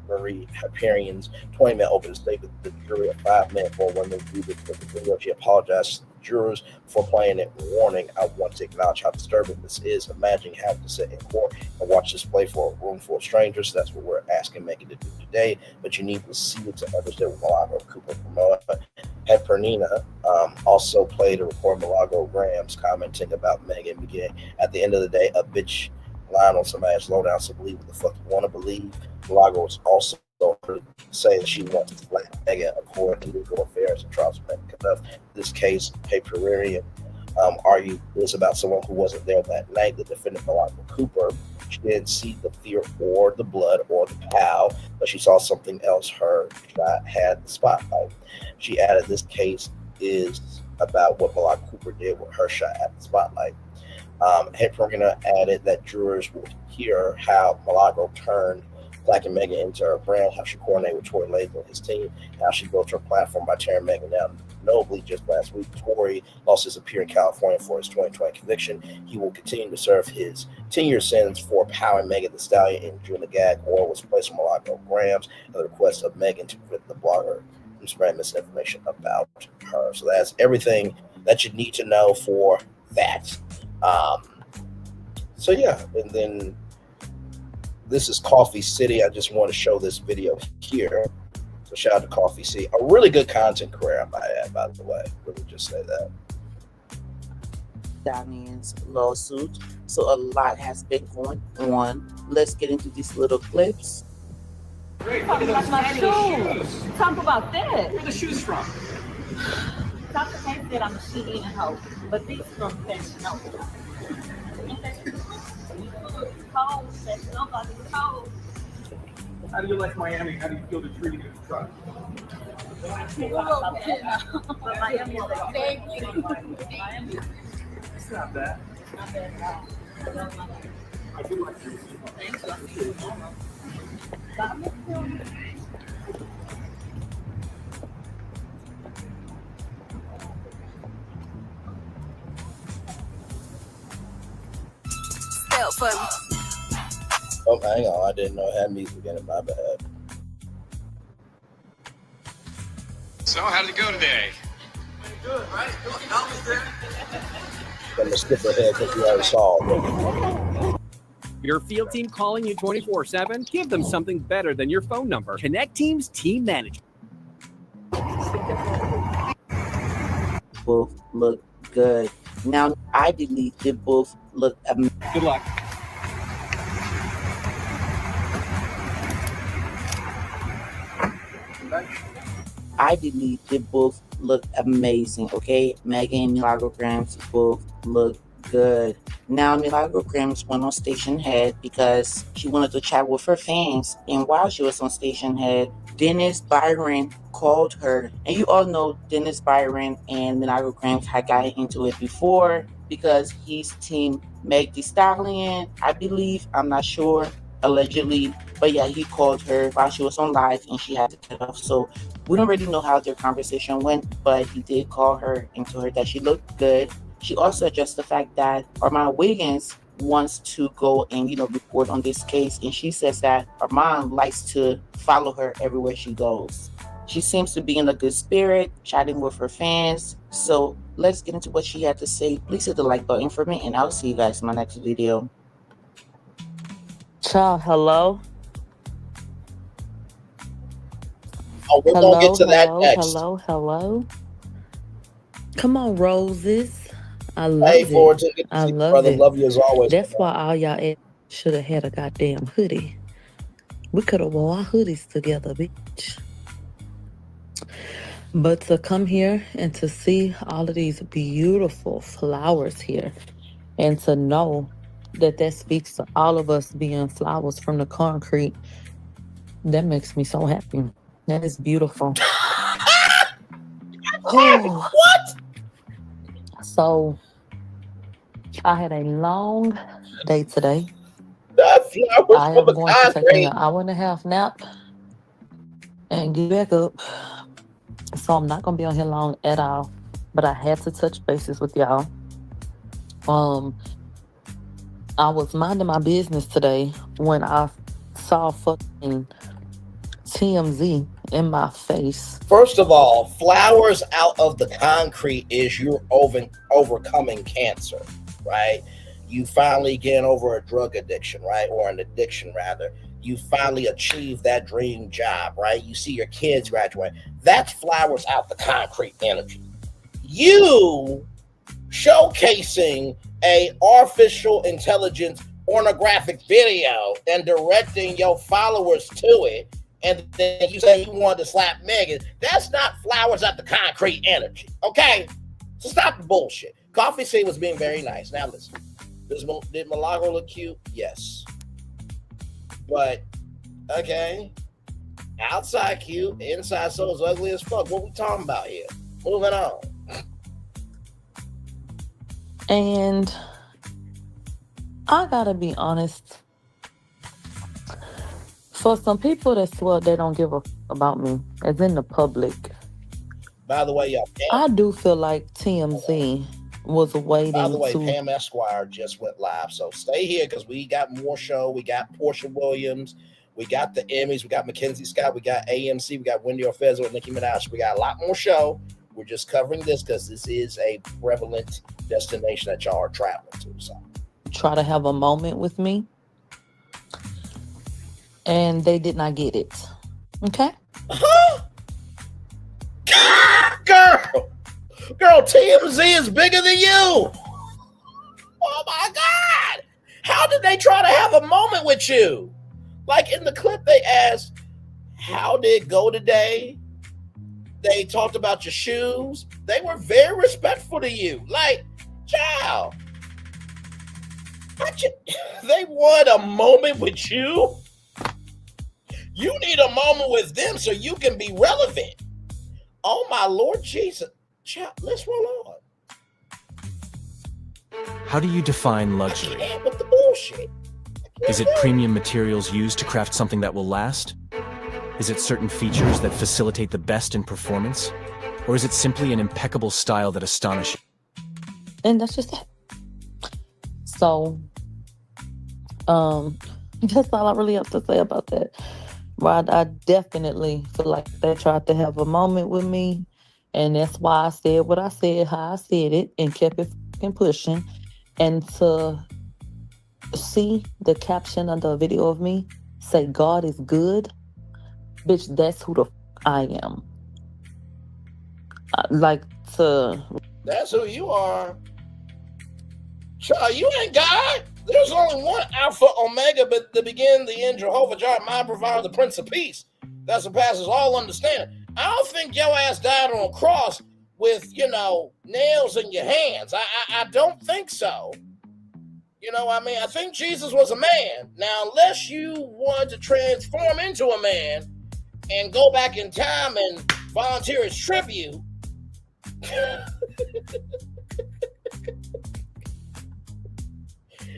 Marie Hyperion's 20-minute opening statement, the jury of 5 men for when they viewed the video. She apologized to the jurors for playing it, warning, I want to acknowledge how disturbing this is. Imagine having to sit in court and watch this play for a room full of strangers. That's what we're asking Megan to do today, but you need to see it to understand what Milagro Cooper promoted. Hyperina also played a report of Milagro Gramz commenting about Megan beginning, at the end of the day, a bitch lying on somebody's lowdown, so believe what the fuck you want to believe. Milagro was also saying she wants to slap Megan according to legal affairs and trials of Megan conduct. This case, Hyperion argued this about someone who wasn't there that night. The defendant, Milagro Cooper, she didn't see the fear or the blood or the pow, but she saw something else. Her shot had the spotlight. She added this case is about what Milagro Cooper did with her shot at the spotlight. Hyperina added that jurors would hear how Milagro turned Black and Megan into her brand, how she coordinated with Tory Lanez and his team, how she built her platform by tearing Megan down. Notably, just last week, Tory lost his appeal in California for his 2020 conviction. He will continue to serve his 10-year sentence for powering Megan Thee Stallion in June. The gag order was placed on Milagro Gramz at the request of Megan to prevent the blogger from spreading misinformation about her. So that's everything that you need to know for that. So yeah, and then this is Coffee City. I just want to show this video here. So shout out to Coffee City. A really good content creator, I might add, by the way. Let me just say that. Stallion's lawsuit. So a lot has been going on. Let's get into these little clips. Talk about my shoes. Talk about that. Where are the shoes from? Toxicity said I'm a she-eating hoe, but these from Fashion Nova. Cold, Fashion Nova, cold. How do you like Miami? How do you feel the treating of the truck? But Miami is a big Miami. It's not bad. Not bad. I do like your Thank you. felt for me. Oh, hang on. I didn't know it had music in it. My bad. So, how did it go today? Good, right? Almost there. I'm going to skip ahead because we already saw it. Your field team calling you 24/7? Give them something better than your phone number. Connect Team's team manager. Both look good. Now, I believe they both look amazing. Good luck. I believe they both look amazing, okay? Megan and Milagro Gramz both look good. Now, Milagro Gramz went on Station Head because she wanted to chat with her fans. And while she was on Station Head, Dennis Byron called her. And you all know Dennis Byron and Milagro Gramz had gotten into it before because he's team Meg Thee Stallion, I believe. I'm not sure. Allegedly. But yeah, he called her while she was on live and she had to cut off. So we don't really know how their conversation went, but he did call her and told her that she looked good. She also addressed the fact that Armand Wiggins wants to go and, report on this case. And she says that Armand likes to follow her everywhere she goes. She seems to be in a good spirit, chatting with her fans. So let's get into what she had to say. Please hit the like button for me, and I'll see you guys in my next video. Ciao, hello. Oh, we're going to get to that next. Hello. Come on, roses. I love Hey, forward it. to I you, love brother. it. Love you as always. That's why all y'all should have had a goddamn hoodie. We could have wore our hoodies together, bitch. But to come here and to see all of these beautiful flowers here and to know that speaks to all of us being flowers from the concrete, that makes me so happy. That is beautiful. Oh. What? So I had a long day today. I am going to take me an hour and a half nap and get back up. So I'm not going to be on here long at all. But I had to touch bases with y'all. I was minding my business today when I saw fucking TMZ in my face. First of all, flowers out of the concrete is you're overcoming cancer, right? You finally get over a drug addiction, right? Or an addiction, rather. You finally achieve that dream job, right? You see your kids graduate. That's flowers out the concrete energy. You showcasing a artificial intelligence pornographic video and directing your followers to it, and then you say you wanted to slap Megan, that's not flowers out the concrete energy, okay? So stop the bullshit. Coffee C was being very nice. Now listen, did Milagro look cute? Yes. But, okay, outside cute, inside so is ugly as fuck. What we talking about here? Moving on. And I gotta be honest, for some people that swear they don't give a f about me, as in the public. By the way, y'all, I do feel like TMZ was waiting by the way, to... Pam Esquire just went live, so stay here because we got more show. We got Porsha Williams, we got the Emmys, we got Mackenzie Scott, we got AMC, we got Wendy Osefo and Nicki Minaj. We got a lot more show. We're just covering this because this is a prevalent destination that y'all are traveling to. So try to have a moment with me, and they did not get it. Okay? Girl, TMZ is bigger than you. Oh my God. How did they try to have a moment with you? Like in the clip, they asked, how did it go today? They talked about your shoes. They were very respectful to you. Like, child, they want a moment with you. You need a moment with them so you can be relevant. Oh my Lord Jesus. Child, let's roll on. How do you define luxury? I can't with the bullshit. Is it premium materials used to craft something that will last? Is it certain features that facilitate the best in performance? Or is it simply an impeccable style that astonishes you? And that's just it. So, Um, that's all I really have to say about that. But I definitely feel like they tried to have a moment with me, and that's why I said what I said, how I said it, and kept it fucking pushing. And to see the caption under a video of me say God is good, bitch, that's who the I am. That's who you are. Child, you ain't God. There's only one Alpha, Omega, but the beginning, the end, Jehovah Jireh, my provider, the Prince of Peace. That surpasses all understanding. I don't think your ass died on a cross with, nails in your hands. I don't think so. You know what I mean? I think Jesus was a man. Now, unless you want to transform into a man and go back in time and volunteer as tribute,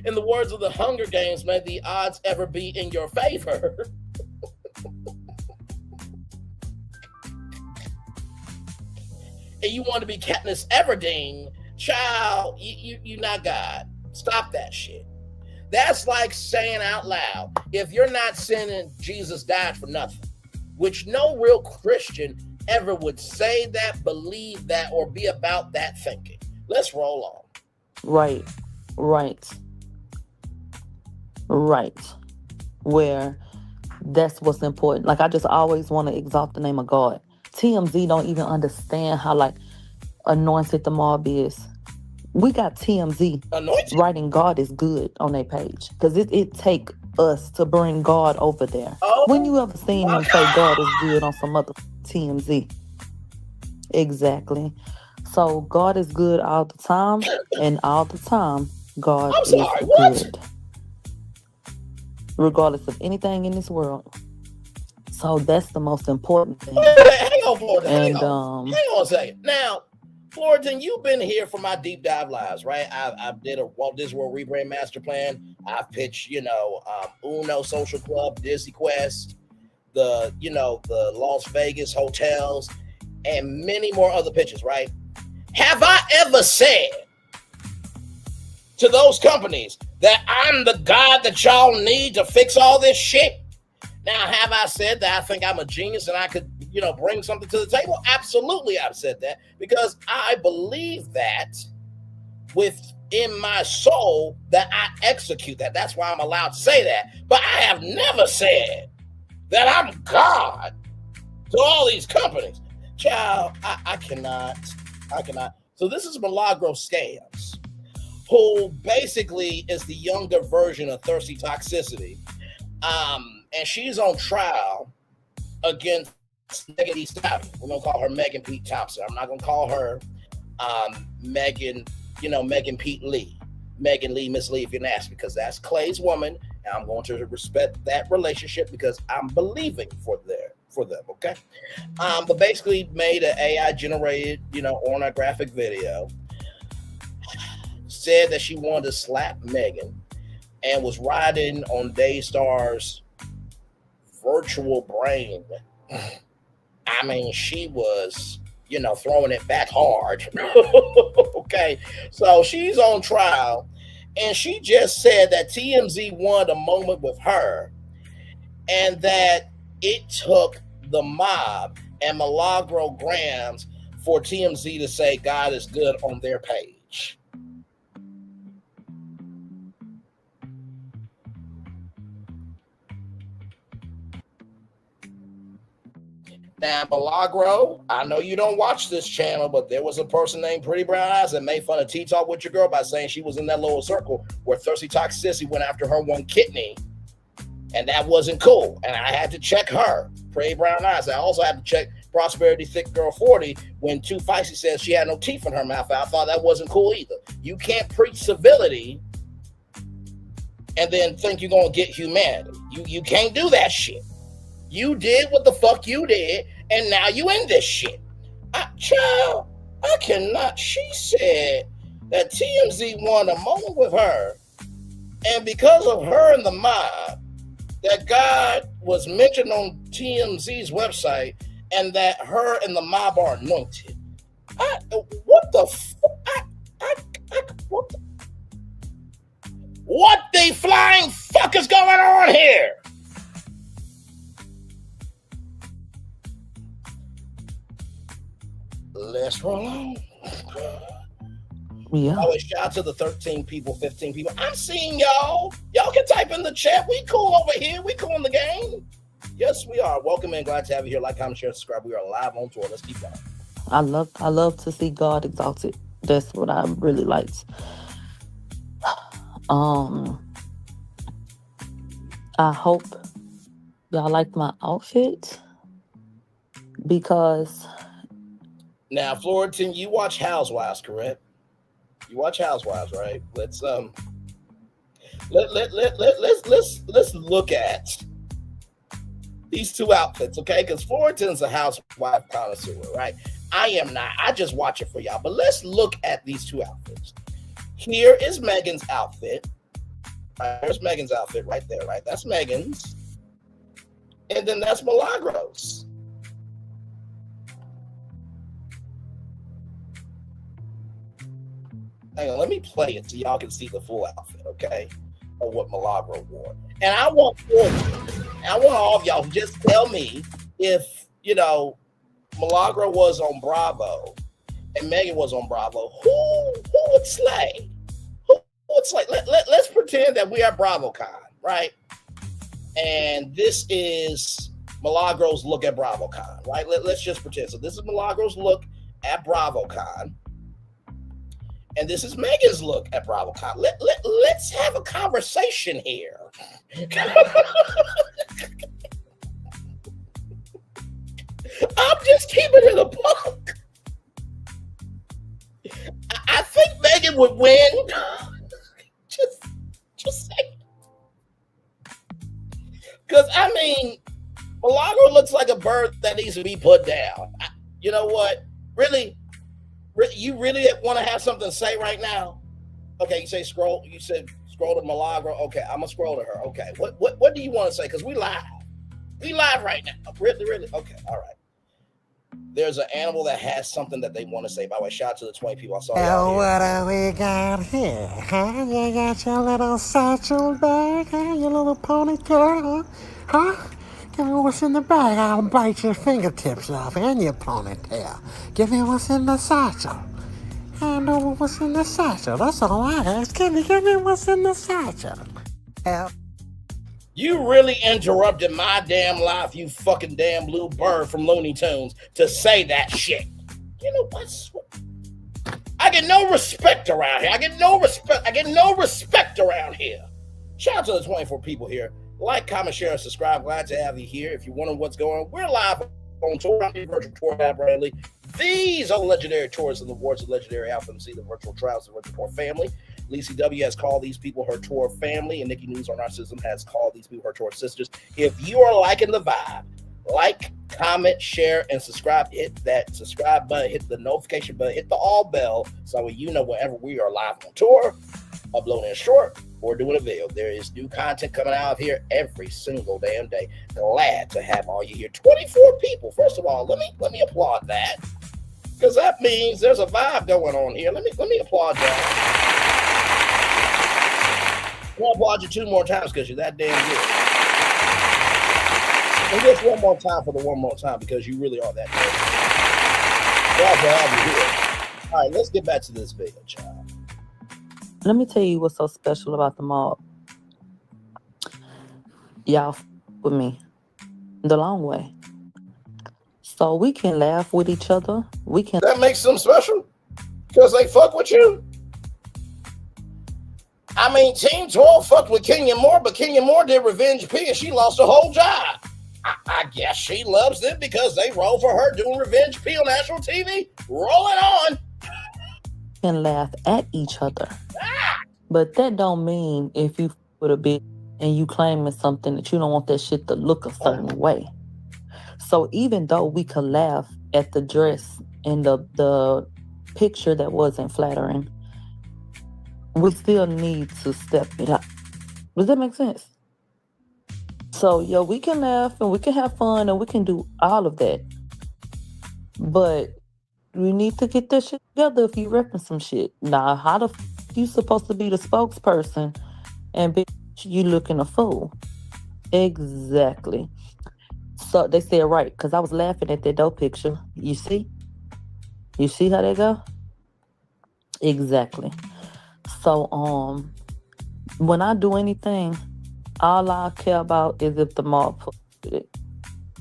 in the words of the Hunger Games, may the odds ever be in your favor. And you want to be Katniss Everdeen, child, you not God. Stop that shit. That's like saying out loud, if you're not sinning, Jesus died for nothing, which no real Christian ever would say that, believe that, or be about that thinking. Let's roll on. Right. Where that's what's important. Like, I just always want to exalt the name of God. TMZ don't even understand how anointed the mob is. We got TMZ anointed? Writing God is good on their page, because it take us to bring God over there. When you ever seen them say God is good on some other TMZ? Exactly. So God is good all the time, and all the time God is good, regardless of anything in this world. So that's the most important thing. Hang on, Florida. Hang on a second. Now, Florida, you've been here for my deep dive lives, right? I did a Walt Disney World rebrand master plan. I've pitched, Uno Social Club, Disney Quest, the Las Vegas hotels, and many more other pitches, right? Have I ever said to those companies that I'm the God that y'all need to fix all this shit? Now, have I said that I think I'm a genius and I could, bring something to the table? Absolutely, I've said that, because I believe that within my soul that I execute that. That's why I'm allowed to say that. But I have never said that I'm God to all these companies. Child, I cannot. So this is Milagro Scams, who basically is the younger version of Thirsty Toxicity. And she's on trial against Megan Stallion. We're going to call her Megan Pete Thompson. I'm not going to call her Megan Pete Lee. Megan Lee, Miss Lee, if you're nasty, because that's Clay's woman. And I'm going to respect that relationship because I'm believing for them, okay? But basically made an AI-generated, pornographic video. Said that she wanted to slap Megan and was riding on Daystar's virtual brain. I mean, she was, throwing it back hard. Okay, so she's on trial, and she just said that TMZ wanted a moment with her, and that it took the mob and milagro gramz for TMZ to say God is good on their page. Now, Milagro, I know you don't watch this channel, but there was a person named Pretty Brown Eyes that made fun of Tea Talk with Your Girl by saying she was in that lower circle where Thirsty Toxicity went after her one kidney, and that wasn't cool. And I had to check her, Pretty Brown Eyes. I also had to check Prosperity Thick Girl 40 when Too Feisty said she had no teeth in her mouth. I thought that wasn't cool either. You can't preach civility and then think you're going to get humanity. You can't do that shit. You did what the fuck you did, and now you in this shit. Child, I cannot. She said that TMZ wanted a moment with her, and because of her and the mob, that God was mentioned on TMZ's website, and that her and the mob are anointed. What the fuck? What the flying fuck is going on here? Let's roll on. Yeah. Always shout out to the 13 people, 15 people. I'm seeing y'all. Y'all can type in the chat. We cool over here. We cool in the game. Yes, we are. Welcome and glad to have you here. Like, comment, share, subscribe. We are live on tour. Let's keep going. I love to see God exalted. That's what I really liked. I hope y'all liked my outfit because now, Florian, you watch Housewives, correct? You watch Housewives, right? Let's look at these two outfits, okay? Because Florian's a housewife connoisseur, right? I am not. I just watch it for y'all. But let's look at these two outfits. Here is Megan's outfit. Right, there's Megan's outfit right there, right? That's Megan's. And then that's Milagro's. Hang on, let me play it so y'all can see the full outfit, okay? Of what Milagro wore. And I want all of y'all to just tell me if, Milagro was on Bravo and Megan was on Bravo, who would slay? Who would slay? Let's pretend that we are bravocon, right? And this is Milagro's look at bravocon, right? Let's just pretend. So this is Milagro's look at bravocon. And this is Megan's look at bravocon. Let's have a conversation here. I'm just keeping it a buck. I think Megan would win. Just say. Because, Milagro looks like a bird that needs to be put down. You know what? Really? You really want to have something to say right now? Okay, you said scroll to Milagro. Okay, I'm going to scroll to her. Okay, what do you want to say? Because we live. We live right now. Really? Okay, all right. There's an animal that has something that they want to say. By the way, shout out to the 20 people I saw. Oh, what do we got here? Huh? You got your little satchel bag, huh? Your little ponytail, huh? Give me what's in the bag. I'll bite your fingertips off and your ponytail. Give me what's in the satchel. I know what's in the satchel. That's all I ask. Give me what's in the satchel. Help. You really interrupted my damn life, you fucking damn blue bird from Looney Tunes, to say that shit. You know what? I get no respect around here. I get no respect around here. Shout out to the 24 people here. Like, comment, share, and subscribe. Glad to have you here. If you're wondering what's going on, we're live on tour. I'm the virtual tour guide, Bradley. These are the legendary tours and awards of legendary Alpha MC, the virtual trials, the virtual tour family. Lacey W has called these people her tour family, and Nicki News on our system has called these people her tour sisters. If you are liking the vibe, like, comment, share, and subscribe. Hit that subscribe button, hit the notification button, hit the all bell, so you know whenever we are live on tour, uploading a short, or doing a video. There is new content coming out of here every single damn day. Glad to have all you here. 24 people. First of all, let me applaud that, because that means there's a vibe going on here. Let me applaud that. I'm going to applaud you 2 more times because you're that damn good. And just one more time for the one more time because you really are that good. Glad to have you here. All right, let's get back to this video, child. Let me tell you what's so special about the mob. Y'all with me the long way. So we can laugh with each other. We can. That makes them special because they fuck with you. Team 12 fucked with Kenya Moore, but Kenya Moore did Revenge P and she lost her whole job. I guess she loves them because they roll for her doing Revenge P on national TV. Rolling on. Can laugh at each other. But that don't mean if you put a bit and you claiming something that you don't want that shit to look a certain way. So even though we could laugh at the dress and the picture that wasn't flattering, we still need to step it up. Does that make sense? So, we can laugh and we can have fun and we can do all of that. But we need to get this shit together if you repping some shit. Now, how the f*** you supposed to be the spokesperson and be you looking a fool. Exactly. So they said right, because I was laughing at that dope picture. You see? You see how they go? Exactly. So when I do anything, all I care about is if the mob put it.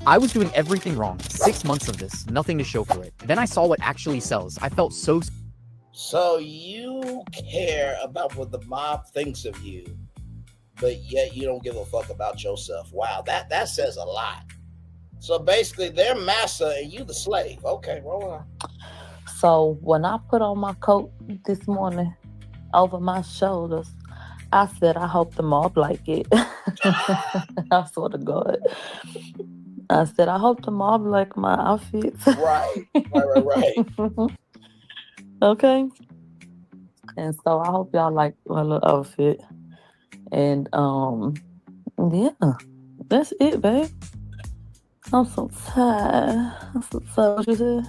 I was doing everything wrong. 6 months of this, nothing to show for it. Then I saw what actually sells. I felt so... So you care about what the mob thinks of you, but yet you don't give a fuck about yourself. Wow, that says a lot. So basically, they're master and you the slave. Okay, roll on. So when I put on my coat this morning over my shoulders, I said, I hope the mob like it. I swear to God. I said, I hope the mob like my outfits. Right. Okay. And so I hope y'all like my little outfit. And yeah, that's it, babe. I'm so tired. What you said?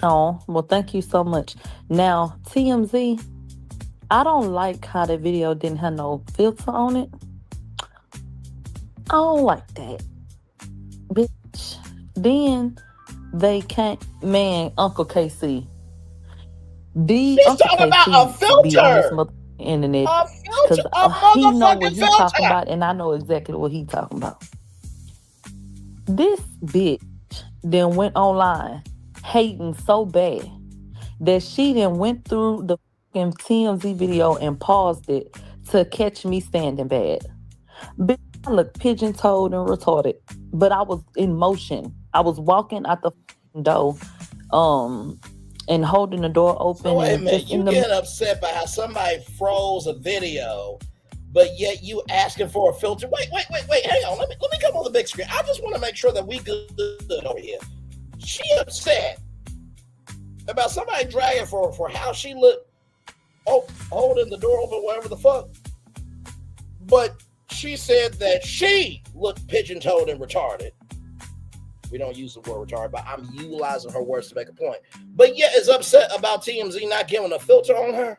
Oh, well, thank you so much. Now, TMZ, I don't like how the video didn't have no filter on it. I don't like that. Bitch. Then they can't, man, Uncle KC. She's talking about a filter. Internet. A filter. A motherfucking he know what he filter. talking about, and I know exactly what he talking about. This bitch then went online hating so bad that she then went through the fucking TMZ video and paused it to catch me standing bad. Bitch, I look pigeon-toed and retarded, but I was in motion. I was walking out the door, and holding the door open. So wait a and minute, just you get upset by how somebody froze a video, but yet you asking for a filter. Wait, hang on. Let me come on the big screen. I just want to make sure that we good over here. She upset about somebody dragging for how she looked, holding the door open, whatever the fuck. But she said that she looked pigeon-toed and retarded. We don't use the word retarded, but I'm utilizing her words to make a point. But yet is upset about TMZ not giving a filter on her.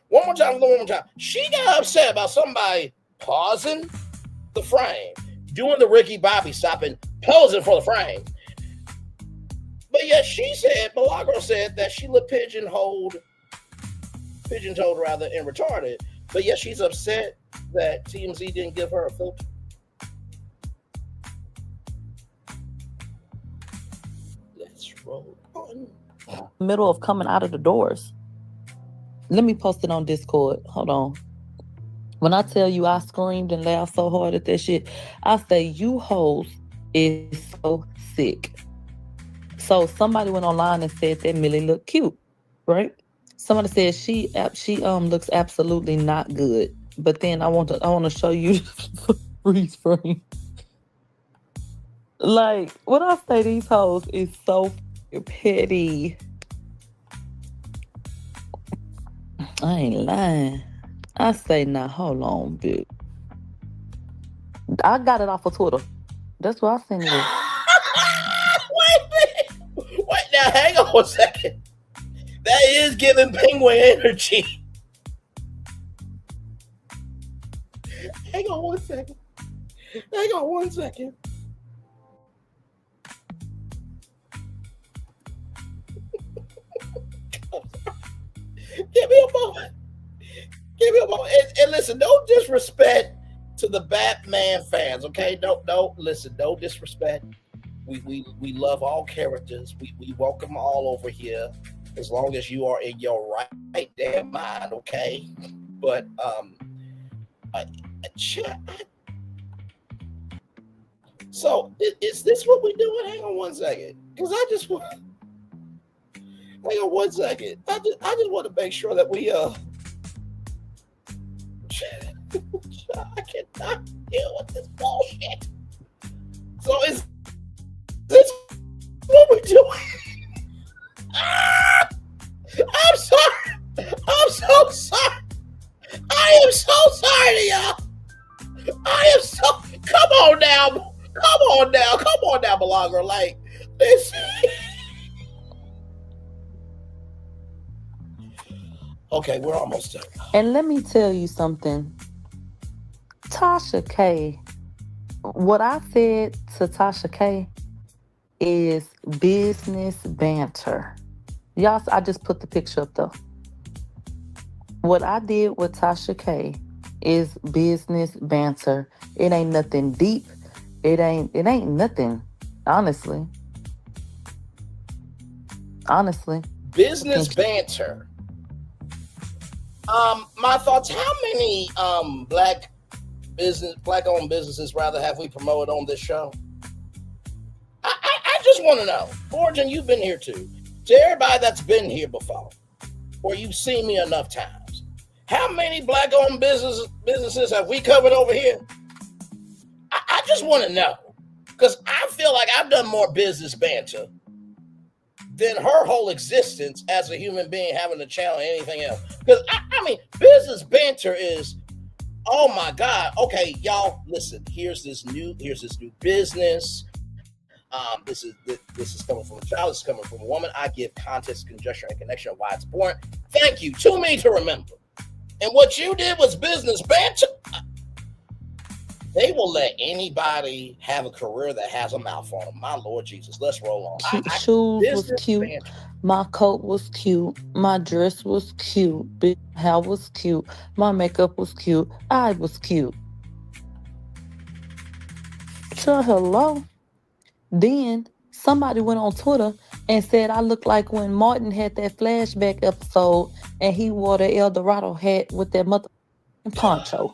One more time. She got upset about somebody pausing the frame, doing the Ricky Bobby stopping, posing for the frame. But yet she said, Milagro said that she looked pigeon-toed rather, and retarded. But yet she's upset that TMZ didn't give her a filter. Let's roll on. Middle of coming out of the doors. Let me post it on Discord. Hold on. When I tell you I screamed and laughed so hard at that shit, I say, you hoes is so sick. So somebody went online and said that Millie looked cute, right? Somebody said she looks absolutely not good. But then I want to show you the freeze frame. Like, when I say these hoes is so petty. I ain't lying. I say, now, hold on, bitch. I got it off of Twitter. That's what I sent you. Wait, now, hang on a second. That is giving penguin energy. Hang on one second. Give me a moment. And listen, no disrespect to the Batman fans, okay? Don't listen, no disrespect. We love all characters. We welcome all over here as long as you are in your right damn mind, okay? But so is this what we doing? Hang on one second, because I just want. Hang on one second. I just want to make sure that we I cannot deal with this bullshit. So is this what we're doing? I'm sorry. I'm so sorry. I am so sorry to y'all. I am so. Come on now, Milagro. Like this. Okay, we're almost done. And let me tell you something. Tasha K, what I said to Tasha K is business banter. Y'all, I just put the picture up though. What I did with Tasha K is business banter. It ain't nothing deep. It ain't nothing. Honestly. Business banter. My thoughts, how many black-owned businesses rather have we promoted on this show? I just want to know. Fortune, you've been here too. To everybody that's been here before, or you've seen me enough times, how many black-owned businesses have we covered over here? I just want to know, because I feel like I've done more business banter than her whole existence as a human being having a channel or anything else. Because I mean, business banter is, oh my God. Okay, y'all, listen. Here's this new business. This is coming from a child. This is coming from a woman. I give context, conjecture, and connection of why it's born. Thank you. Too many to remember. And what you did was business banter. They will let anybody have a career that has a mouth on them. My Lord Jesus, let's roll on. Shoes was cute. Banter. My coat was cute. My dress was cute. Big hair was cute. My makeup was cute. I was cute. So hello. Then somebody went on Twitter and said I look like when Martin had that flashback episode and he wore the El Dorado hat with that mother poncho.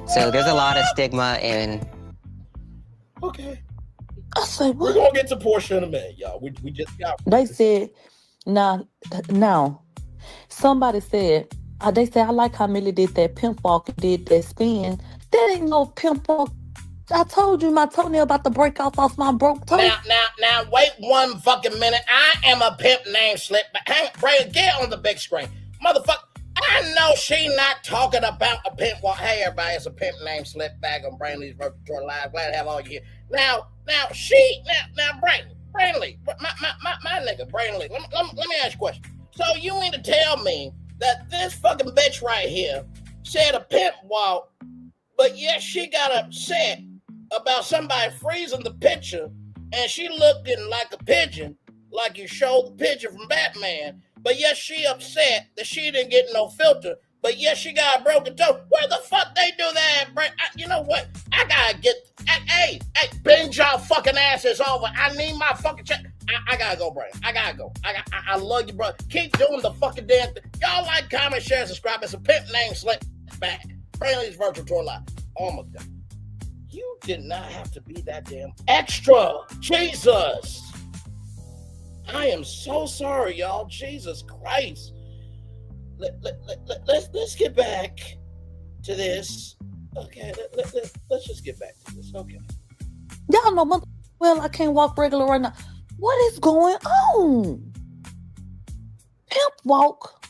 So there's a lot of stigma in. Okay. I say what? We're gonna get to Porsha in a minute, y'all. We just got. They said, now, somebody said, they said I like how Millie did that pimp walk and did that spin. That ain't no pimp walk. I told you my toenail about to break off my broke toe. Now, wait one fucking minute. I am a pimp named Slip. Bray, get on the big screen. Motherfucker, I know she not talking about a pimp walk. Hey, everybody, it's a pimp named Slip back on Brainley's Virtual Live. Glad to have all you here. Now, Brainley, my nigga, Brainley, let me ask you a question. So you mean to tell me that this fucking bitch right here said a pimp walk, but yet she got upset about somebody freezing the picture, and she looking like a pigeon, like you showed the picture from Batman, but yet she upset that she didn't get no filter, but yet she got a broken toe. Where the fuck they do that? You know what? I gotta get, hey, bend y'all fucking asses over. I need my fucking check. I gotta go, Brian. I gotta go. I love you, bro. Keep doing the fucking damn thing. Y'all like, comment, share, subscribe. It's a pimp named Slip back. Brainley's Virtual Tour Live. Oh my God. You did not have to be that damn extra. Jesus. I am so sorry, y'all. Jesus Christ. Let's get back to this. Okay, let's just get back to this. Okay. Y'all know, well, I can't walk regular right now. What is going on? Pimp walk.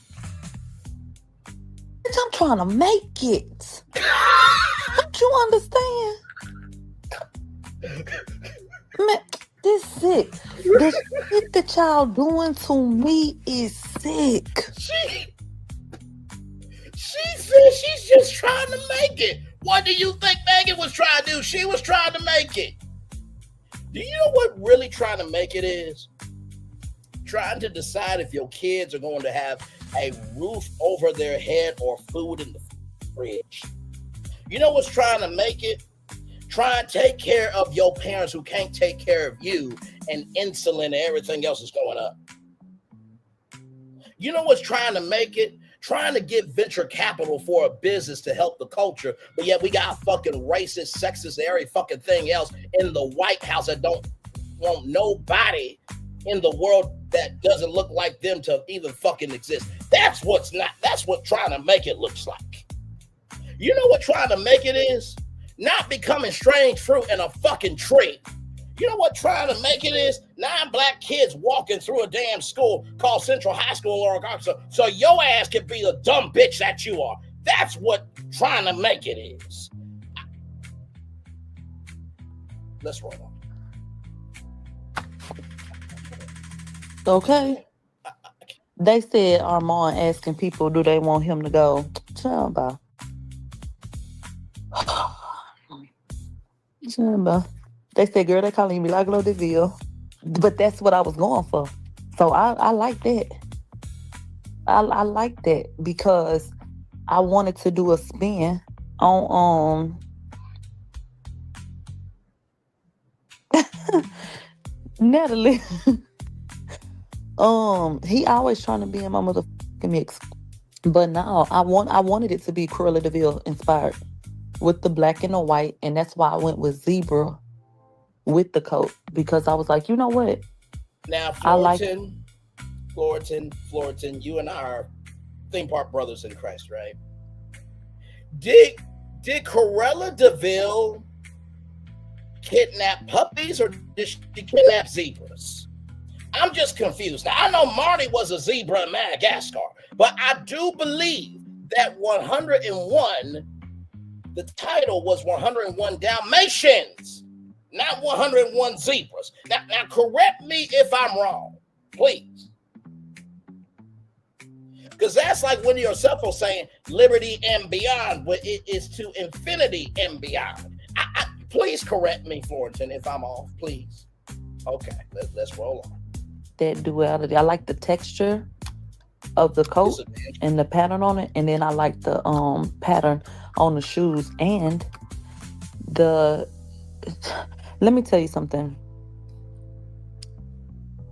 Bitch, I'm trying to make it. Don't you understand? Man, this sick. The shit that y'all doing to me is sick. She said she's just trying to make it. What do you think Megan was trying to do? She was trying to make it. Do you know what really trying to make it is? Trying to decide if your kids are going to have a roof over their head or food in the fridge. You know what's trying to make it? Try and take care of your parents who can't take care of you, and insulin and everything else is going up. You know what's trying to make it? Trying to get venture capital for a business to help the culture, but yet we got fucking racist, sexist, every fucking thing else in the White House that don't want nobody in the world that doesn't look like them to even fucking exist. That's what trying to make it looks like. You know what trying to make it is? Not becoming strange fruit in a fucking tree. You know what trying to make it is? 9 black kids walking through a damn school called Central High School or Arkansas, so your ass can be the dumb bitch that you are. That's what trying to make it is. Let's roll on. Okay. They said Armand asking people, do they want him to go? Child, bye. Child, bye. They said, girl, they calling you Milagro de Ville. But that's what I was going for. So I like that. I like that because I wanted to do a spin on Natalie. He always trying to be in my motherfucking mix. But now I wanted it to be Cruella de Vil inspired with the black and the white, and that's why I went with zebra with the coat because I was like, you know what? Now, Florentine, you and I are theme park brothers in Christ, right? Did Cruella de Vil kidnap puppies or did she kidnap zebras? I'm just confused. Now, I know Marty was a zebra in Madagascar, but I do believe that 101, the title was 101 Dalmatians, not 101 zebras. Now correct me if I'm wrong, please. Because that's like Wendy Osefo saying liberty and beyond, but it is to infinity and beyond. Please correct me, Florentine, if I'm off, please. Okay, let's roll on. That duality. I like the texture of the coat and the pattern on it, and then I like the pattern on the shoes and the. Let me tell you something.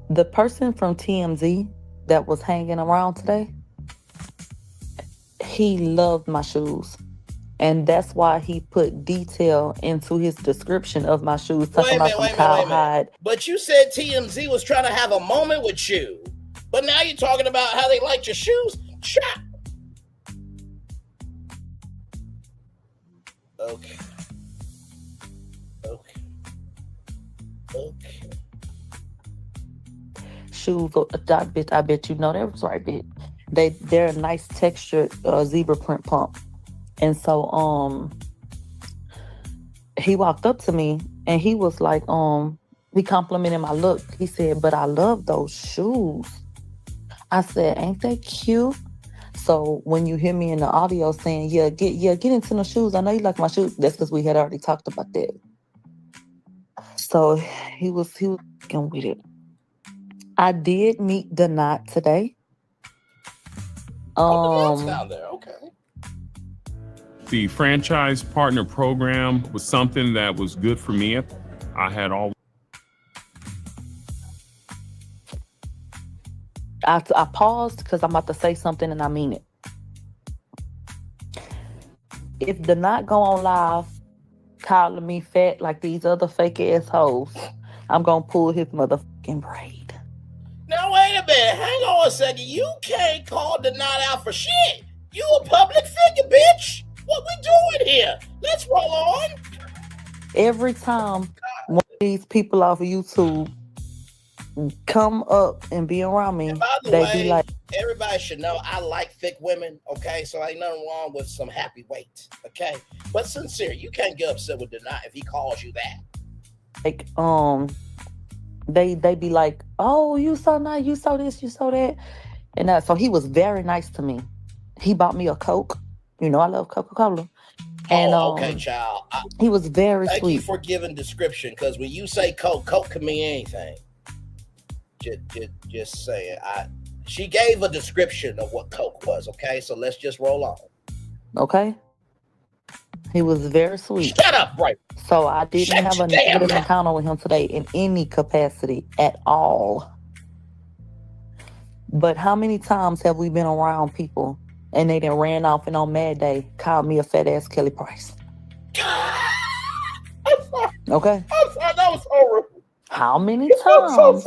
The person from TMZ that was hanging around today, he loved my shoes. And that's why he put detail into his description of my shoes. Talking about some cowhide. But you said TMZ was trying to have a moment with you. But now you're talking about how they liked your shoes? Chop. Okay. Shoes, I bet you know that was right, bitch. They're a nice textured zebra print pump. And so he walked up to me and he was like, he complimented my look. He said, but I love those shoes. I said, ain't they cute? So when you hear me in the audio saying, get into the shoes. I know you like my shoes. That's because we had already talked about that. So he was getting with it. I did meet Dammit today. Down there, okay. The franchise partner program was something that was good for me. I had all. I paused because I'm about to say something and I mean it. If Dammit go on live calling me fat like these other fake ass hoes, I'm gonna pull his motherfucking braid. Now wait a minute, hang on a second. You can't call Dammit out for shit. You a public figure, bitch. What we doing here? Let's roll on. Every time one of these people off of YouTube come up and be around me, be like, everybody should know I like thick women, okay? So ain't nothing wrong with some happy weight, okay? But sincere, you can't get upset with Dammit if he calls you that. Like, they be like, oh, you so nice, you so this, you so that. And so he was very nice to me. He bought me a Coke. You know I love Coca-Cola. And okay, child. He was very sweet. Thank you for giving description, because when you say Coke can mean anything. Just saying. She gave a description of what Coke was, okay? So let's just roll on. Okay. He was very sweet. Shut up, right? So I didn't have a negative encounter with him today in any capacity at all. But how many times have we been around people and they done ran off and on Mad Day called me a fat ass Kelly Price? I'm sorry. Okay. I'm sorry. That was horrible. How many times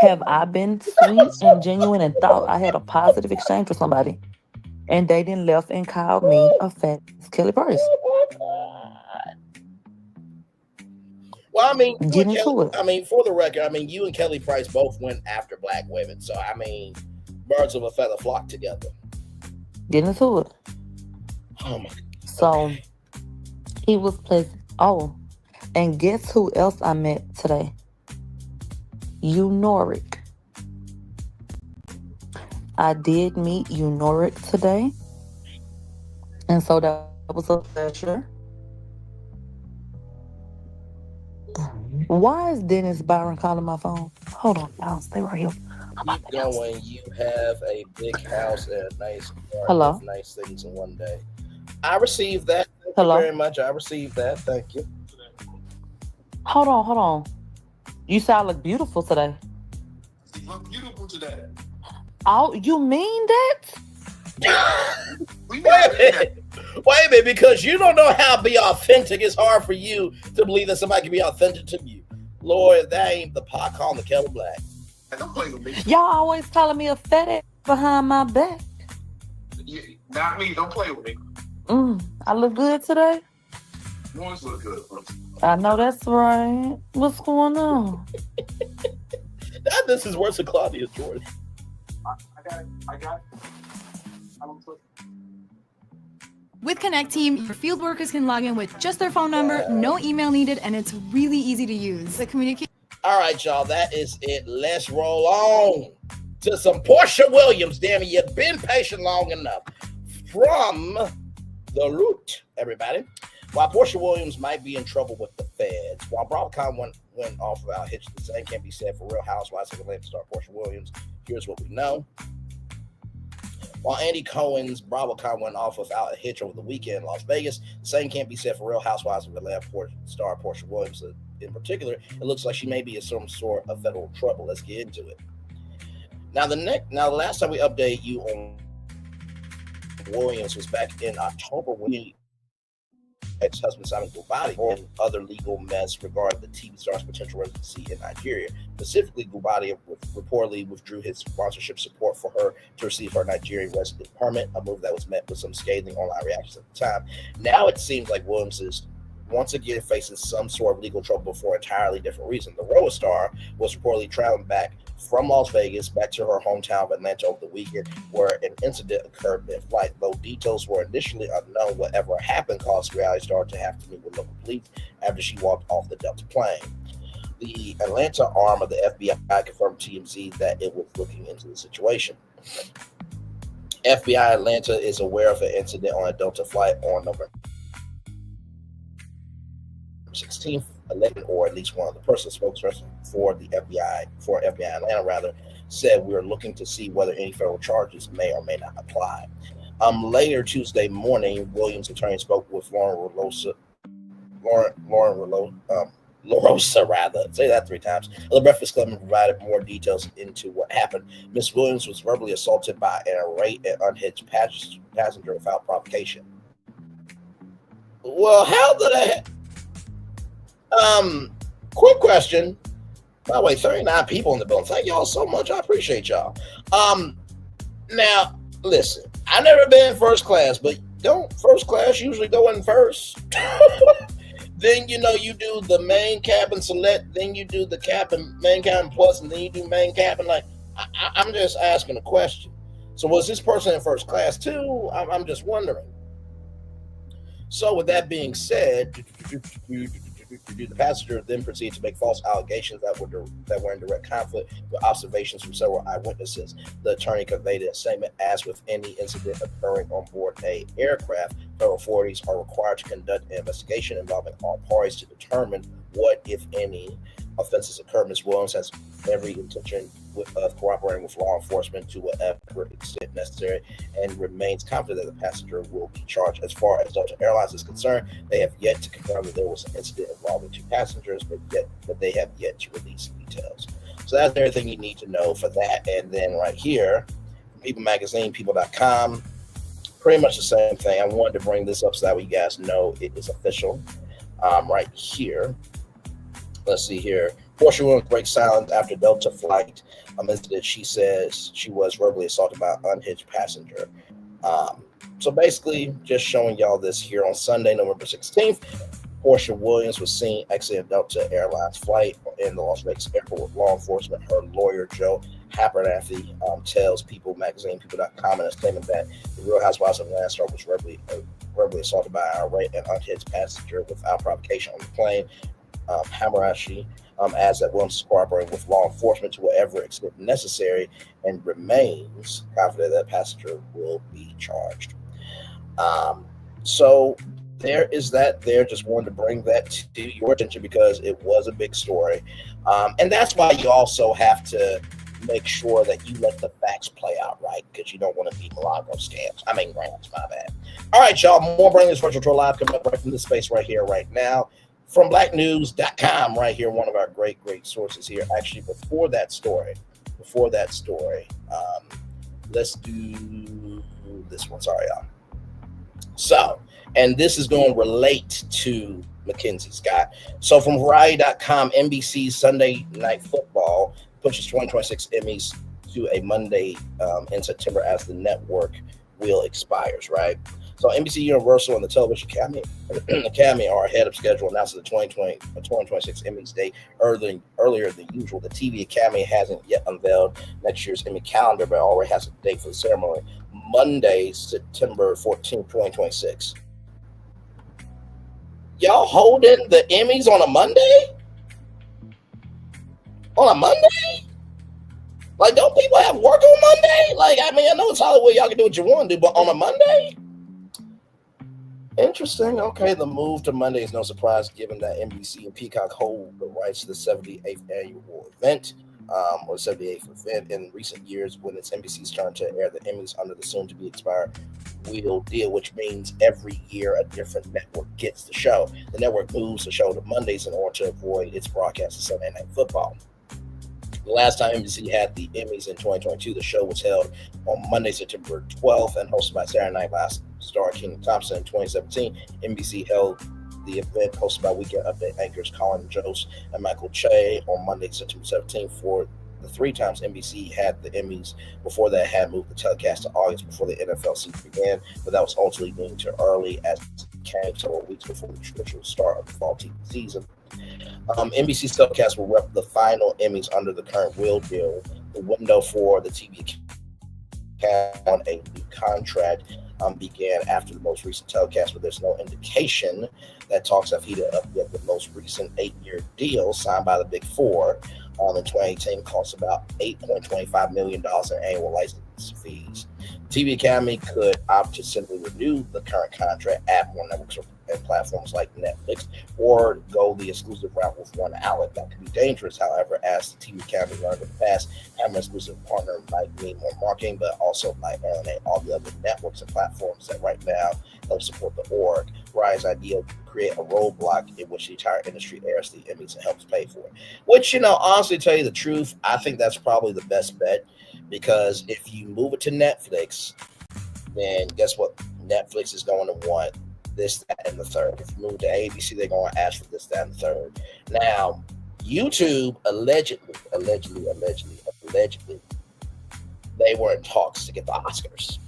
have I been sweet and genuine and thought I had a positive exchange with somebody and they didn't left and called me a fat Kelly Price? Well, I mean, get into it. I mean, for the record, I mean, you and Kelly Price both went after black women. So, I mean, birds of a feather flock together. Get into it. Oh, my God. So, he was pleasant. Oh, and guess who else I met today? Norik. I did meet Unorit today, and so that was a pleasure. Why is Dennis Byron calling my phone? Hold on, y'all. Stay right here. Keep going. You have a big house and a nice car Hello? with nice things in one day. I received that. Thank Hello? you very much. I received that. Thank you. Hold on. You sound look beautiful today. You look beautiful today. Oh, you mean that? Wait a minute, because you don't know how to be authentic. It's hard for you to believe that somebody can be authentic to you. Lord, that ain't the pot calling the kettle black. Don't play with me. Y'all always calling me a fat ass behind my back. Not me. Don't play with me. I look good today? You always look good. I know that's right. What's going on? This is worse than Claudia Jordan. I got it. With Connect Team, your field workers can log in with just their phone number, no email needed, and it's really easy to use. The communication. All right, y'all, that is it. Let's roll on to some Porsha Williams. Damn it, you've been patient long enough. From the root, everybody. While Porsha Williams might be in trouble with the feds, while bravocon went off without hitch, the same can't be said for Real Housewives of Atlanta star Porsha Williams. Here's what we know. While Andy Cohen's bravocon went off without a hitch over the weekend in Las Vegas, the same can't be said for Real Housewives of Atlanta star Porsha Williams. In particular, it looks like she may be in some sort of federal trouble. Let's get into it. Now, the last time we updated you on Williams was back in October when ex-husband Simon Gubati and other legal mess regarding the TV star's potential residency in Nigeria. Specifically, Gubati reportedly withdrew his sponsorship support for her to receive her Nigerian resident permit, a move that was met with some scathing online reactions at the time. Now it seems like Williams is once again facing some sort of legal trouble for an entirely different reason. The Roa star was reportedly traveling back from Las Vegas back to her hometown of Atlanta over the weekend, where an incident occurred mid-flight. Though details were initially unknown, whatever happened caused the reality star to have to meet with local police after she walked off the Delta plane. The Atlanta arm of the FBI confirmed to TMZ that it was looking into the situation. FBI Atlanta is aware of an incident on a Delta flight on November 16th, 11, or at least one of the personal spokesperson for the FBI Atlanta said we're looking to see whether any federal charges may or may not apply. Later Tuesday morning, Williams' attorney spoke with Lauren LaRosa, say that 3 times, of the Breakfast Club and provided more details into what happened. Ms. Williams was verbally assaulted by an irate and unhinged passenger without provocation. Well, how did that? Quick question. By the way, 39 people in the building. Thank y'all so much. I appreciate y'all. Now, listen, I've never been in first class, but don't first class usually go in first? Then, you do the main cabin select, then you do the cabin, main cabin plus, and then you do main cabin. Like, I'm just asking a question. So was this person in first class too? I'm just wondering. So with that being said, the passenger then proceeded to make false allegations that were in direct conflict with observations from several eyewitnesses. The attorney conveyed a statement as with any incident occurring on board an aircraft, federal authorities are required to conduct an investigation involving all parties to determine what, if any, offenses occur. Ms. Williams has every intention of cooperating with law enforcement to whatever extent necessary and remains confident that the passenger will be charged. As far as Delta Airlines is concerned, they have yet to confirm that there was an incident involving 2 passengers, but they have yet to release details. So that's everything you need to know for that. And then right here, People Magazine, people.com, pretty much the same thing. I wanted to bring this up so that you guys know it is official. Right here. Let's see here. Porsha Williams breaks silence after Delta flight incident. She says she was verbally assaulted by an unhinged passenger. So basically, just showing y'all this here on Sunday, November 16th. Porsha Williams was seen exiting Delta Airlines flight in the Las Vegas airport with law enforcement. Her lawyer, Joe Abernathy, tells People Magazine, people.com, in a statement that the Real Housewives of Atlanta star was verbally assaulted by an irate and unhinged passenger without provocation on the plane. Hamarashi as that Williams is cooperating with law enforcement to whatever extent necessary and remains confident that passenger will be charged. So there is that there. Just wanted to bring that to your attention because it was a big story. And that's why you also have to make sure that you let the facts play out right, because you don't want to be milagro scams. I mean, grams, my bad. All right, y'all. More Bring This Virtual Tour Live coming up right from this space right here, right now. From blacknews.com, right here, one of our great sources here. Actually, before that story, let's do this one. Sorry, y'all. So, and this is going to relate to Mackenzie Scott. So from Variety.com, NBC's Sunday Night Football pushes 2026 Emmys to a Monday in September as the network wheel expires, right? So NBC, Universal, and the Television Academy are ahead of schedule, announcing the 2026 Emmys date earlier than usual. The TV Academy hasn't yet unveiled next year's Emmy calendar, but already has a date for the ceremony, Monday, September 14, 2026. Y'all holding the Emmys on a Monday? On a Monday? Like, don't people have work on Monday? Like, I mean, I know it's Hollywood, y'all can do what you want to do, but on a Monday? Interesting. Okay, the move to Monday is no surprise given that NBC and Peacock hold the rights to the 78th annual event, or 78th event in recent years when it's NBC's turn to air the Emmys under the soon-to-be expired wheel deal, which means every year a different network gets the show. The network moves the show to Mondays in order to avoid its broadcast of Sunday Night Football. The last time NBC had the Emmys in 2022, the show was held on Monday, September 12th, and hosted by Saturday Night Live star Kenan Thompson. In 2017, NBC held the event hosted by Weekend Update anchors Colin Jost and Michael Che on Monday, September 17th. For the three times NBC had the Emmys before that had moved the telecast to August before the NFL season began, but that was ultimately deemed too early as it came several weeks before the traditional start of the fall TV season. NBC's telecast will rep the final Emmys under the current wheel deal. The window for the TV on a new contract began after the most recent telecast, but there's no indication that talks have heated up yet. The most recent 8-year deal signed by the Big Four in 2018 costs about $8.25 million in annual license fees. TV Academy could opt to simply renew the current contract, add more networks and platforms like Netflix, or go the exclusive route with one outlet. That could be dangerous, however, as the TV Academy learned in the past. Having an exclusive partner might mean more marketing, but also might alienate all the other networks and platforms that right now help support the org. Ryan's idea to create a roadblock in which the entire industry airs the Emmys and helps pay for it. Which, honestly, to tell you the truth, I think that's probably the best bet, because if you move it to Netflix, then guess what? Netflix is going to want this, that, and the third. If you move to ABC, they're going to ask for this, that, and the third. Now, YouTube allegedly, they were in talks to get the Oscars.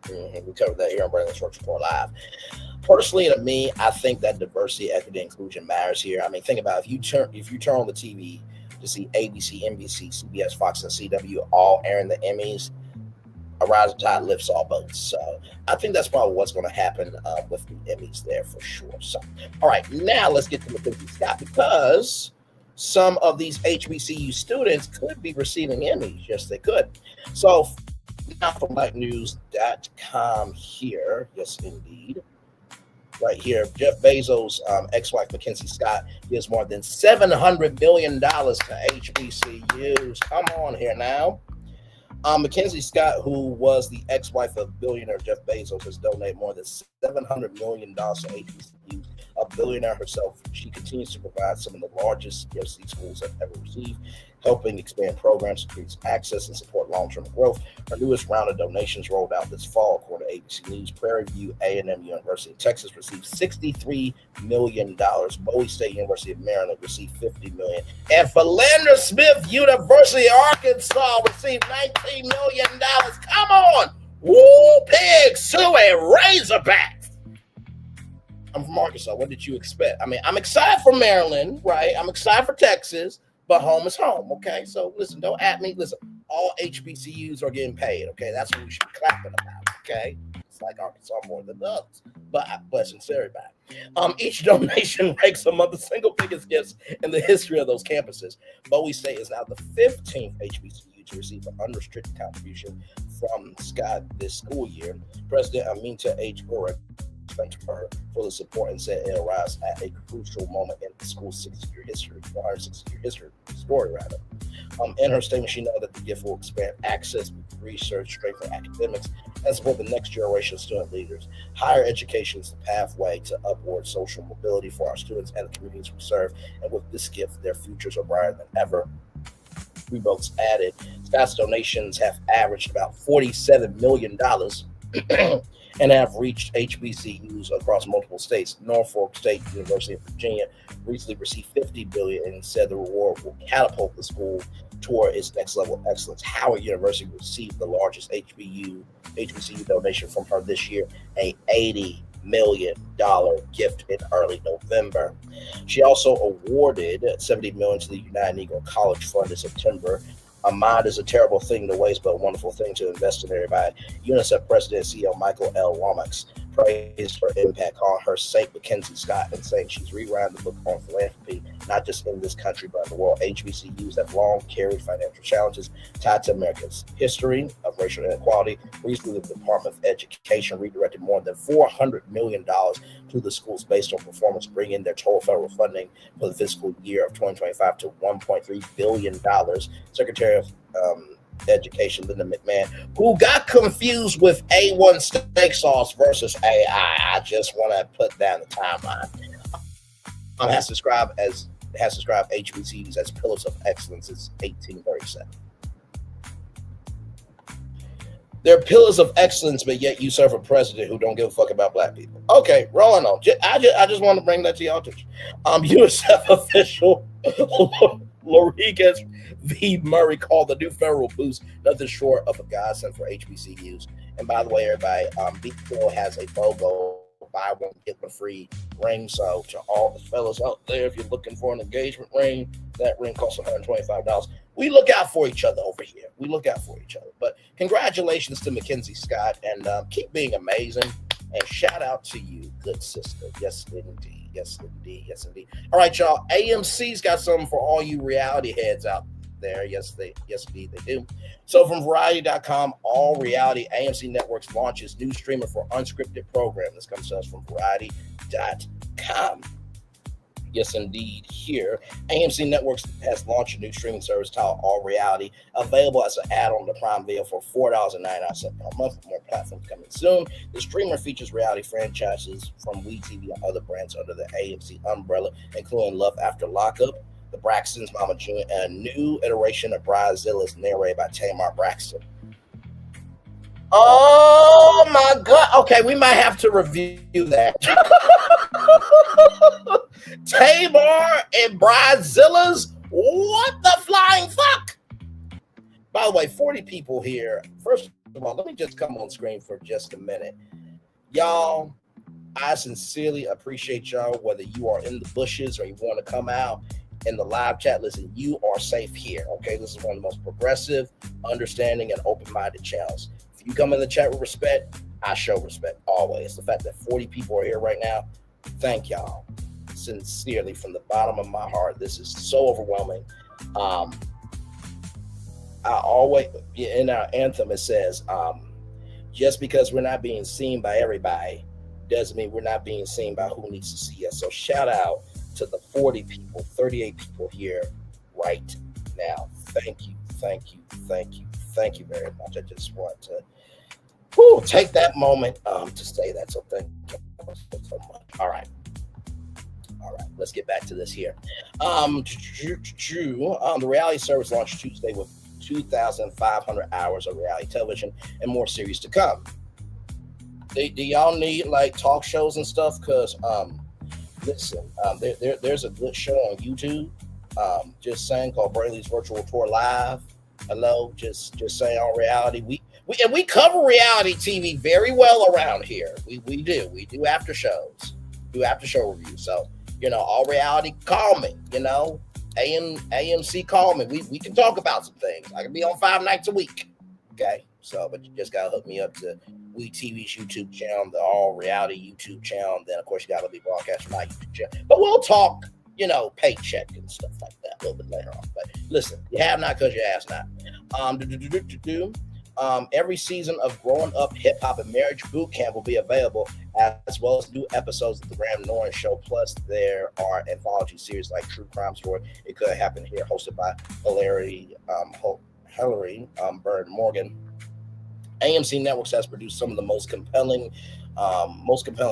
We covered that here on Bring This Virtual Tour Live. Personally, to me, I think that diversity, equity, and inclusion matters here. I mean, think about if you turn on the TV to see ABC, NBC, CBS, Fox, and CW all airing the Emmys, a rising tide lifts all boats. So I think that's probably what's going to happen with the Emmys there for sure. So, all right, now let's get to Mackenzie Scott, because some of these HBCU students could be receiving Emmys. Yes, they could. So now from blacknews.com here, yes, indeed. Right here, Jeff Bezos' ex-wife Mackenzie Scott gives more than $700 million to HBCUs. Come on here now. Mackenzie Scott, who was the ex-wife of billionaire Jeff Bezos, has donated more than $700 million to HBCUs. A billionaire herself, she continues to provide some of the largest gifts these schools have ever received, helping expand programs, increase access, and support long-term growth. Her newest round of donations rolled out this fall, according to ABC News. Prairie View A&M University in Texas received $63 million. Bowie State University of Maryland received $50 million. And Philander Smith University of Arkansas received $19 million. Come on! Woo, pigs, suey, razorbacks! I'm from Arkansas. What did you expect? I mean, I'm excited for Maryland, right? I'm excited for Texas, but home is home, okay? So listen, don't at me. Listen, all HBCUs are getting paid, okay? That's what we should be clapping about, okay? like Arkansas more than the others. But blessings to everybody. Each donation ranks among the single biggest gifts in the history of those campuses. Bowie State is now the 15th HBCU to receive an unrestricted contribution from Scott this school year. President Aminta H. Burek thanked her for the support and said it arrives at a crucial moment in the school's 160-year history story. In her statement, she noted that the gift will expand access to research, strengthen academics, and support the next generation of student leaders. Higher education is the pathway to upward social mobility for our students and the communities we serve, and with this gift, their futures are brighter than ever. Revotes added, Scott's donations have averaged about $47 million and have reached HBCUs across multiple states. Norfolk State University of Virginia recently received $50 billion and said the reward will catapult the school toward its next level of excellence. Howard University received the largest HBCU donation from her this year, a $80 million gift in early November. She also awarded $70 million to the United Negro College Fund in September. A mind is a terrible thing to waste, but a wonderful thing to invest in everybody. UNICEF President and CEO Michael L. Womack praised her impact on her St. Mackenzie Scott and saying she's rewriting the book on philanthropy, not just in this country, but in the world. HBCUs have long carried financial challenges tied to America's history of racial inequality. Recently, the Department of Education redirected more than $400 million to the schools based on performance, bringing their total federal funding for the fiscal year of 2025 to $1.3 billion. Secretary of Education Linda McMahon, who got confused with A1 steak sauce versus AI. I just want to put down the timeline. Has described HBCUs as pillars of excellence since 1837. They're pillars of excellence, but yet you serve a president who don't give a fuck about black people. Okay, rolling on. I just want to bring that to y'all attention. UNICEF official Rodriguez V. Murray called the new federal boost nothing short of a godsend for HBCUs. And by the way, everybody, BPO has a BOGO buy one get one free ring. So to all the fellas out there, if you're looking for an engagement ring, that ring costs $125. We look out for each other over here. But congratulations to Mackenzie Scott, and keep being amazing. And shout out to you, good sister. Yes, indeed. Yes, indeed. Yes, indeed. All right, y'all. AMC's got something for all you reality heads out there. Yes, indeed, they do. So from Variety.com, all reality AMC Networks launches new streamer for unscripted program. This comes to us from Variety.com. Yes, indeed. Here, AMC Networks has launched a new streaming service titled All Reality, available as an add-on to Prime Video for $4.99 per month. With more platforms coming soon. The streamer features reality franchises from WeTV and other brands under the AMC umbrella, including Love After Lockup, The Braxtons, Mama June, and a new iteration of Bridezillas narrated by Tamar Braxton. Oh my God. Okay, we might have to review that. Tamar and Bridezillas? What the flying fuck? By the way, 40 people here. First of all, let me just come on screen for just a minute. Y'all, I sincerely appreciate y'all, whether you are in the bushes or you want to come out in the live chat. Listen, you are safe here, okay? This is one of the most progressive, understanding, and open-minded channels. If you come in the chat with respect, I show respect always. The fact that 40 people are here right now, thank y'all. Sincerely, from the bottom of my heart, this is so overwhelming. I always, in our anthem, it says, just because we're not being seen by everybody doesn't mean we're not being seen by who needs to see us. So shout out to the 40 people, 38 people here right now. Thank you very much. I just want to take that moment to say that. So thank you so much. All right, let's get back to this here. The reality service launched Tuesday with 2,500 hours of reality television and more series to come. Do y'all need like talk shows and stuff? Because listen, there's a good show on YouTube. Just saying, called Brayley's Virtual Tour Live. Hello, just saying, on reality. We cover reality TV very well around here. We do after shows, after show reviews. So all reality, call me. AMC, call me. We can talk about some things. I can be on 5 nights a week. Okay, so but you just gotta hook me up to We TV's YouTube channel, the All Reality YouTube channel. And then, of course, you got to be broadcast from my YouTube channel. But we'll talk, paycheck and stuff like that a little bit later on. But listen, you have not because you ask not. Every season of Growing Up Hip Hop and Marriage Boot Camp will be available, as well as new episodes of the Graham Norton Show. Plus, there are anthology series like True Crime Story, It Could Happen Here, hosted by Hilary Bird Morgan. AMC Networks has produced some of the most compelling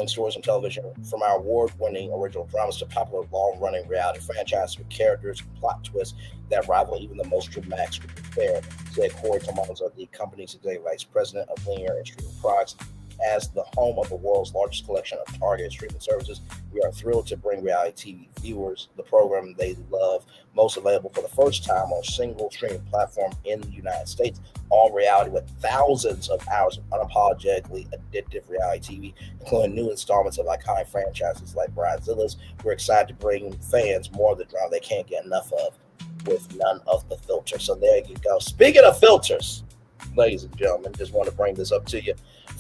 stories on television, from our award-winning original dramas to popular long-running reality franchises with characters and plot twists that rival even the most dramatic scripted fare, said Corey Tomazo, the company's executive vice president of linear and streaming products. As the home of the world's largest collection of targeted streaming services, we are thrilled to bring reality TV viewers the program they love, most available for the first time on a single streaming platform in the United States. All reality with thousands of hours of unapologetically addictive reality TV, including new installments of iconic franchises like Bridezillas. We're excited to bring fans more of the drama they can't get enough of, with none of the filters. So there you go. Speaking of filters, ladies and gentlemen, just want to bring this up to you.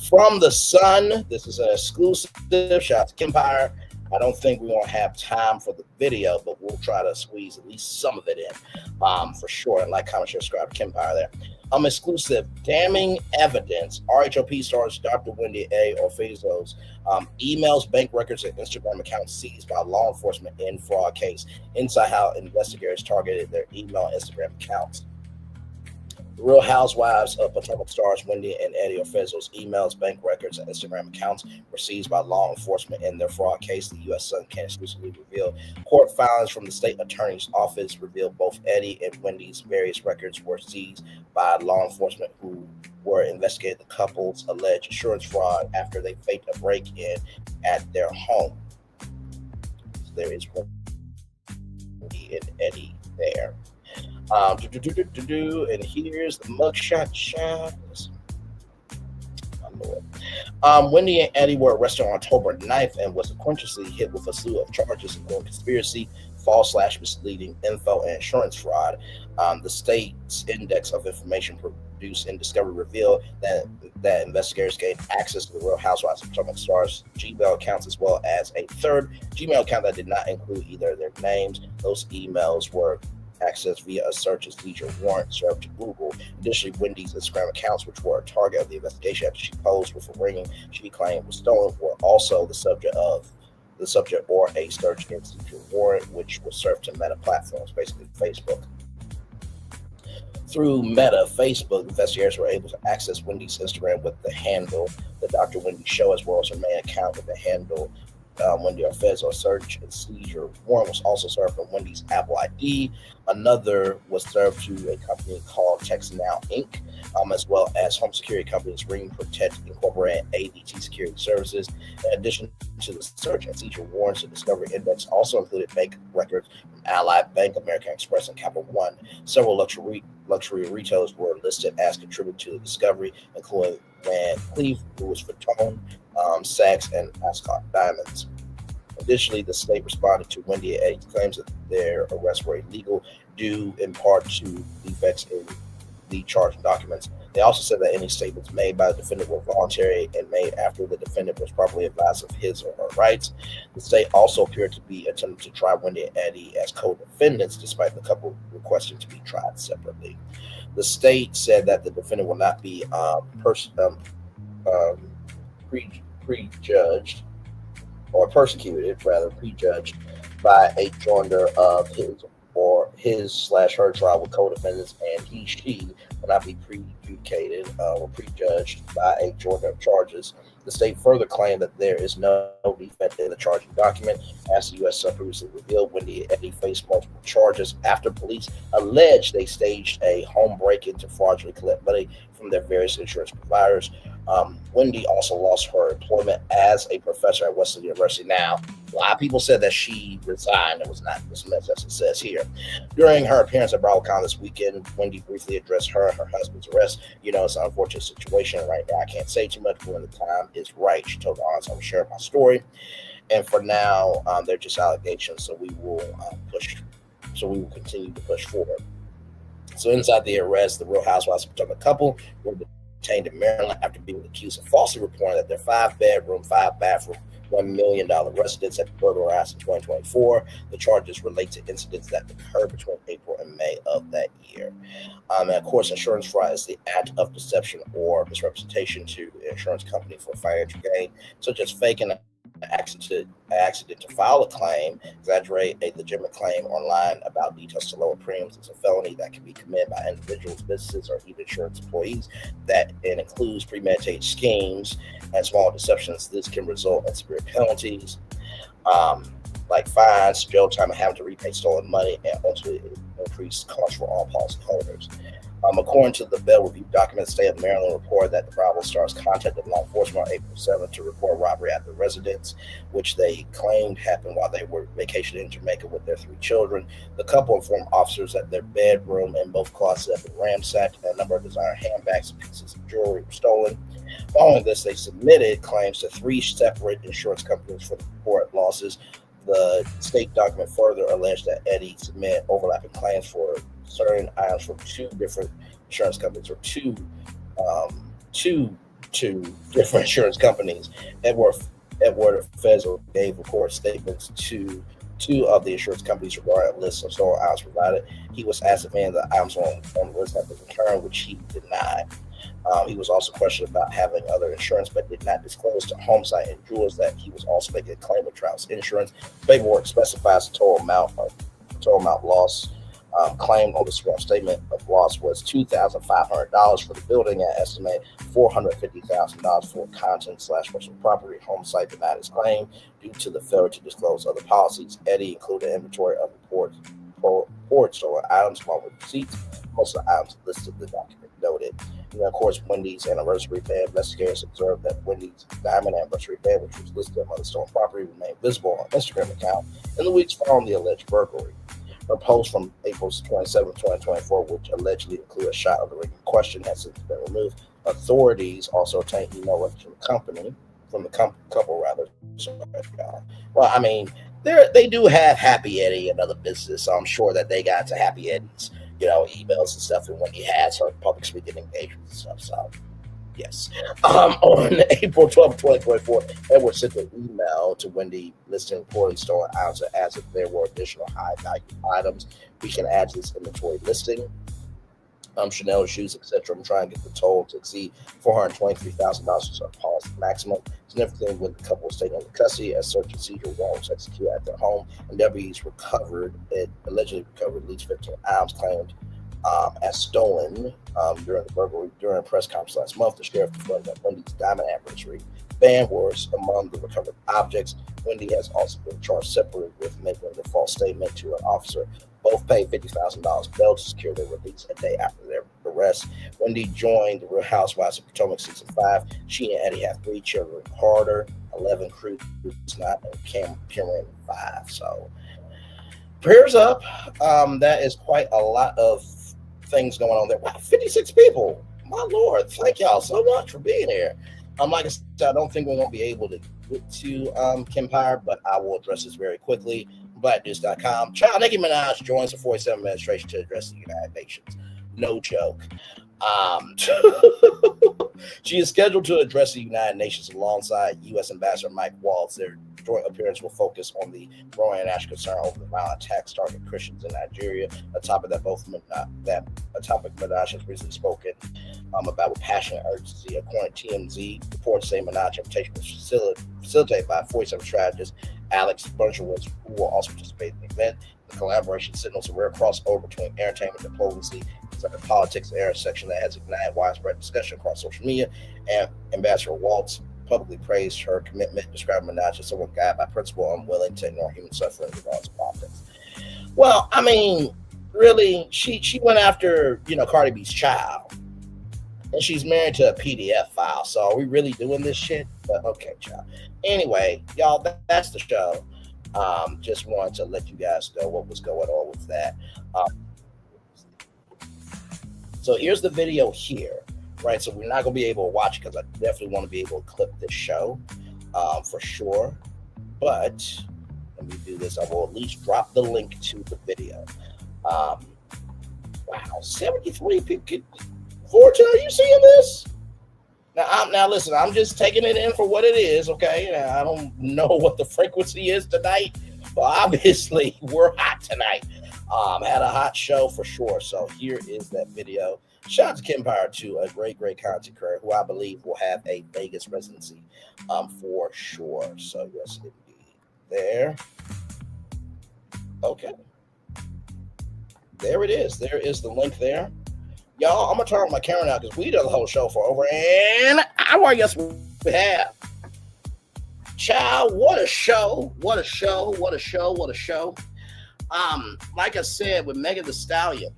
From The Sun, this is an exclusive. Shout out to Kempire. I don't think we're going to have time for the video, but we'll try to squeeze at least some of it in for sure. And like, comment, share, subscribe to Kempire there. Exclusive. Damning evidence. RHOP stars Dr. Wendy Osefo's emails, bank records, and Instagram accounts seized by law enforcement in fraud case. Inside how investigators targeted their email and Instagram accounts. The Real Housewives of Potomac stars Wendy and Eddie Osefo's emails, bank records, and Instagram accounts were seized by law enforcement in their fraud case, the U.S. Sun can exclusively reveal. Court filings from the state attorney's office revealed both Eddie and Wendy's various records were seized by law enforcement who were investigating the couple's alleged insurance fraud after they faked a break-in at their home. So there is Wendy and Eddie there. And here's the mugshot shot. Wendy and Eddie were arrested on October 9th and was sequentially hit with a slew of charges, including conspiracy, false/misleading info, and insurance fraud. The state's index of information produced in discovery revealed that investigators gained access to the Real Housewives of Potomac stars' Gmail accounts, as well as a third Gmail account that did not include either of their names. Those emails were accessed via a search and seizure warrant served to Google. Additionally, Wendy's Instagram accounts, which were a target of the investigation after she posed with a ring she claimed was stolen, were also the subject or a search and seizure warrant, which was served to Meta platforms, basically Facebook. Through Meta Facebook, investigators were able to access Wendy's Instagram with the handle The Dr. Wendy Show, as well as her main account with the handle Wendy Osefo. Search and seizure warrant was also served from Wendy's Apple ID. Another was served to a company called TextNow Inc., as well as home security companies Ring Protect Incorporated and ADT Security Services. In addition to the search and seizure warrants, the discovery index also included bank records from Ally Bank, American Express, and Capital One. Several luxury retailers were listed as contributing to the discovery, including Van Cleef, Louis Vuitton, Saks, and Ascot Diamonds. Additionally, the state responded to Wendy and Eddie's claims that their arrests were illegal, due in part to defects in the charging documents. They also said that any statements made by the defendant were voluntary and made after the defendant was properly advised of his or her rights. The state also appeared to be attempting to try Wendy and Eddie as co-defendants, despite the couple requesting to be tried separately. The state said that the defendant will not be prejudged by a joinder of his/her trial with co-defendants, and she will not be prejudged by a joinder of charges. The state further claimed that there is no defect in the charging document. As the U.S. previously revealed, Wendy and Eddie faced multiple charges after police alleged they staged a home break-in to fraudulently collect money from their various insurance providers. Wendy also lost her employment as a professor at Wesleyan University. Now, a lot of people said that she resigned and was not dismissed, as it says here. During her appearance at BravoCon this weekend, Wendy briefly addressed her and her husband's arrest. It's an unfortunate situation right now. I can't say too much, but when the time is right, she told the audience I will share my story. And for now, they're just allegations, so we will continue to push forward. So inside the arrest, the Real Housewives of Potomac couple were detained in Maryland after being accused of falsely reporting that their 5-bedroom, 5-bathroom, $1 million residence had been burglarized in 2024. The charges relate to incidents that occurred between April and May of that year. And of course, insurance fraud is the act of deception or misrepresentation to an insurance company for financial gain, such as faking an accident to file a claim, exaggerate a legitimate claim online about details to lower premiums. It's a felony that can be committed by individuals, businesses, or even insurance employees. That it includes premeditated schemes and small deceptions. This can result in severe penalties, like fines, jail time, and having to repay stolen money, and ultimately increased costs for all policyholders. According to the Bell Review document, the state of Maryland reported that the Bravo Stars contacted law enforcement on April 7th to report robbery at the residence, which they claimed happened while they were vacationing in Jamaica with their 3 children. The couple informed officers that their bedroom and both closets had been ransacked, and a number of designer handbags and pieces of jewelry were stolen. Following this, they submitted claims to 3 separate insurance companies for the reported losses. The state document further alleged that Eddie submitted overlapping claims for certain items from 2 different insurance companies, or two different insurance companies. Edward Fezel gave record statements to 2 of the insurance companies regarding a list of stolen items provided. He was asked if any of the items on the list had been returned, which he denied. He was also questioned about having other insurance, but did not disclose to Homesite and Jewels that he was also making a claim with Trout's Insurance. Paperwork specifies the total amount loss. Claimed on the sworn statement of loss was $2,500 for the building and estimated $450,000 for content/personal property. Homesite denied his claim due to the failure to disclose other policies. Eddie included inventory of reported stolen items along with receipts. Most of the items listed in the document noted. And of course, Wendy's anniversary band. Investigators observed that Wendy's diamond anniversary band, which was listed among the stolen property, remained visible on Instagram account in the weeks following the alleged burglary. Her post from April 27, 2024, which allegedly included a shot of the ring in question, has since been removed. Authorities also obtained email records from the couple. Well, I mean, they do have Happy Eddie and other business, so I'm sure that they got to Happy Eddie's, emails and stuff, and when he has her public speaking engagements and stuff. So, yes. On April 12, 2024, Edward sent an email to Wendy listing reported stolen items and asked if there were additional high-value items we can add to this inventory listing. Chanel shoes, etc. I'm trying to get the total to exceed $423,000 to our policy maximum. Significantly, with the couple staying under custody as search and seizure warrants executed at their home, and W's allegedly recovered at least 15 items claimed as stolen during the burglary. During a press conference last month, the sheriff confirmed that Wendy's diamond anniversary band was among the recovered objects. Wendy has also been charged separately with making a false statement to an officer. Both paid $50,000 bail to secure their release a day after their arrest. Wendy joined the Real Housewives of Potomac season 5. She and Eddie have 3 children: Carter, 11, Cruz, not, and Cameron, 5. So, prayers up. That is quite a lot of things going on there. Wow, 56 people. My Lord, thank y'all so much for being here. Like I said, I don't think we're going to be able to get to Kempire, but I will address this very quickly. BlackNews.com. Child Nicki Minaj joins the 47th administration to address the United Nations. No joke. She is scheduled to address the United Nations alongside U.S. Ambassador Mike Waltz. Their joint appearance will focus on the growing international concern over the violent attacks targeting Christians in Nigeria, a topic that Minaj has recently spoken about with passion and urgency. According to TMZ, reports say Minaj's invitation was facilitated by 47 strategist Alex Bunchowitz, who will also participate in the event. The collaboration signals a rare crossover between entertainment, diplomacy, and politics, an intersection that has ignited widespread discussion across social media. And Ambassador Waltz publicly praised her commitment, describing Minaj as someone guided by principle, unwilling to ignore human suffering regardless of politics. Well, I mean, really, she went after, Cardi B's child. And she's married to a PDF file. So are we really doing this shit? But okay, child. Anyway, y'all, that's the show. Just wanted to let you guys know what was going on with that. So here's the video here, right? So we're not going to be able to watch it because I definitely want to be able to clip this show for sure. But let me do this. I will at least drop the link to the video. Wow, 73 people. Fortune, are you seeing this? Now listen, I'm just taking it in for what it is, okay? Now, I don't know what the frequency is tonight, but obviously we're hot tonight. Had a hot show for sure. So here is that video. Shout out to Kim Power too, a great content creator who I believe will have a Vegas residency for sure. So yes, indeed. There. Okay. There it is. There is the link there. Y'all, I'm going to turn on my camera now because we did the whole show for over an hour. Yes, we have. Child, what a show. What a show. What a show. What a show. Like I said, with Megan Thee Stallion,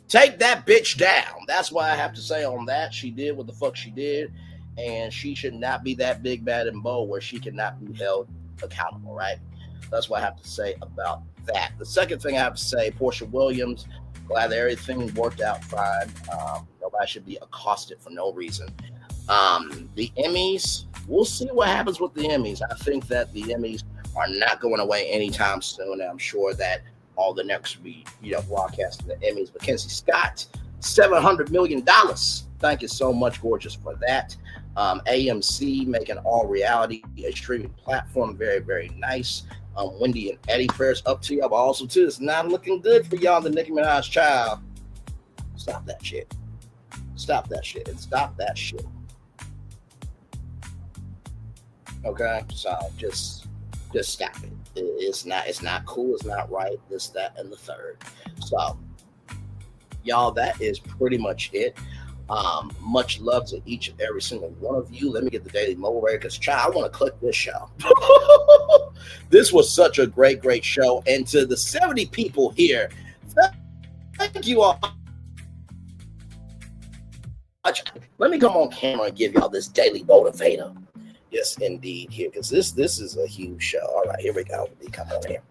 take that bitch down. That's what I have to say on that. She did what the fuck she did, and she should not be that big, bad, and bold where she cannot be held accountable, right? That's what I have to say about that. The second thing I have to say, Porsha Williams, glad that everything worked out fine. Nobody should be accosted for no reason. The Emmys, we'll see what happens with the Emmys. I think that the Emmys are not going away anytime soon. I'm sure that all the next will be, broadcasting the Emmys. Mackenzie Scott, $700 million. Thank you so much, gorgeous, for that. AMC making all reality a streaming platform. Very, very nice. Wendy and Eddie, prayers up to y'all, but also too, it's not looking good for y'all. The Nicki Minaj child. Stop that shit. Stop that shit. And stop that shit. Okay, so just stop it. It's not cool. It's not right. This, that, and the third. So, y'all, that is pretty much it. Much love to each and every single one of you. Let me get the Daily Mobile ready because, child, I want to click this show. This was such a great show. And to the 70 people here, thank you all. Let me come on camera and give y'all this daily motivator. Yes, indeed, here, because this is a huge show. All right, here we go. Come on here.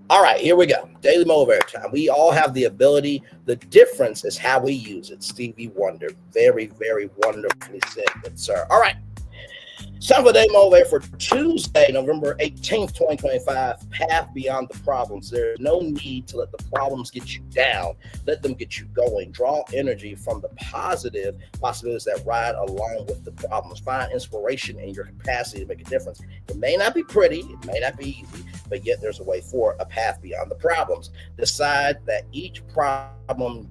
All right, here we go. Daily motivator time. We all have the ability. The difference is how we use it. Stevie Wonder. Very, very wonderfully said, good sir. All right. It's time for the Daily Motivator for Tuesday, November 18th, 2025. Path beyond the problems. There's no need to let the problems get you down. Let them get you going. Draw energy from the positive possibilities that ride along with the problems. Find inspiration in your capacity to make a difference. It may not be pretty. It may not be easy, but yet there's a way for a path beyond the problems. Decide that each problem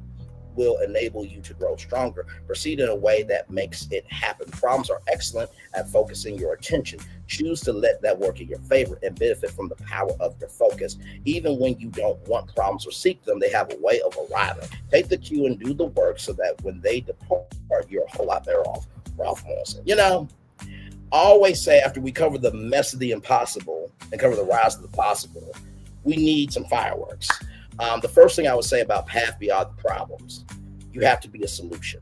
will enable you to grow stronger. Proceed in a way that makes it happen. Problems are excellent at focusing your attention. Choose to let that work in your favor and benefit from the power of your focus. Even when you don't want problems or seek them, they have a way of arriving. Take the cue and do the work so that when they depart, you're a whole lot better off. Ralph Morrison. I always say after we cover the mess of the impossible and cover the rise of the possible, we need some fireworks. The first thing I would say about path beyond the problems, you have to be a solution.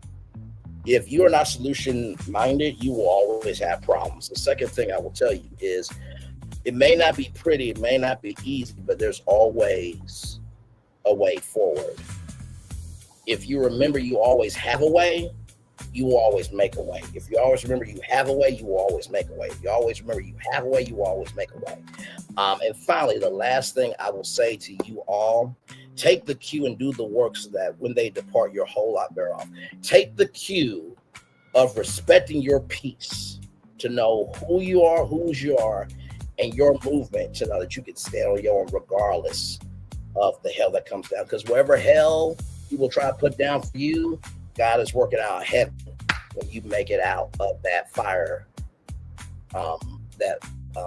If you are not solution minded, you will always have problems. The second thing I will tell you is it may not be pretty, it may not be easy, but there's always a way forward. If you remember you always have a way, you will always make a way. If you always remember you have a way, you will always make a way. If you always remember you have a way, you will always make a way. And finally, the last thing I will say to you all, take the cue and do the work so that when they depart, you're a whole lot better off. Take the cue of respecting your peace, to know who you are, whose you are, and your movement, to know that you can stand on your own regardless of the hell that comes down. Because wherever hell people try to put down for you, God is working out heaven when you make it out of that fire,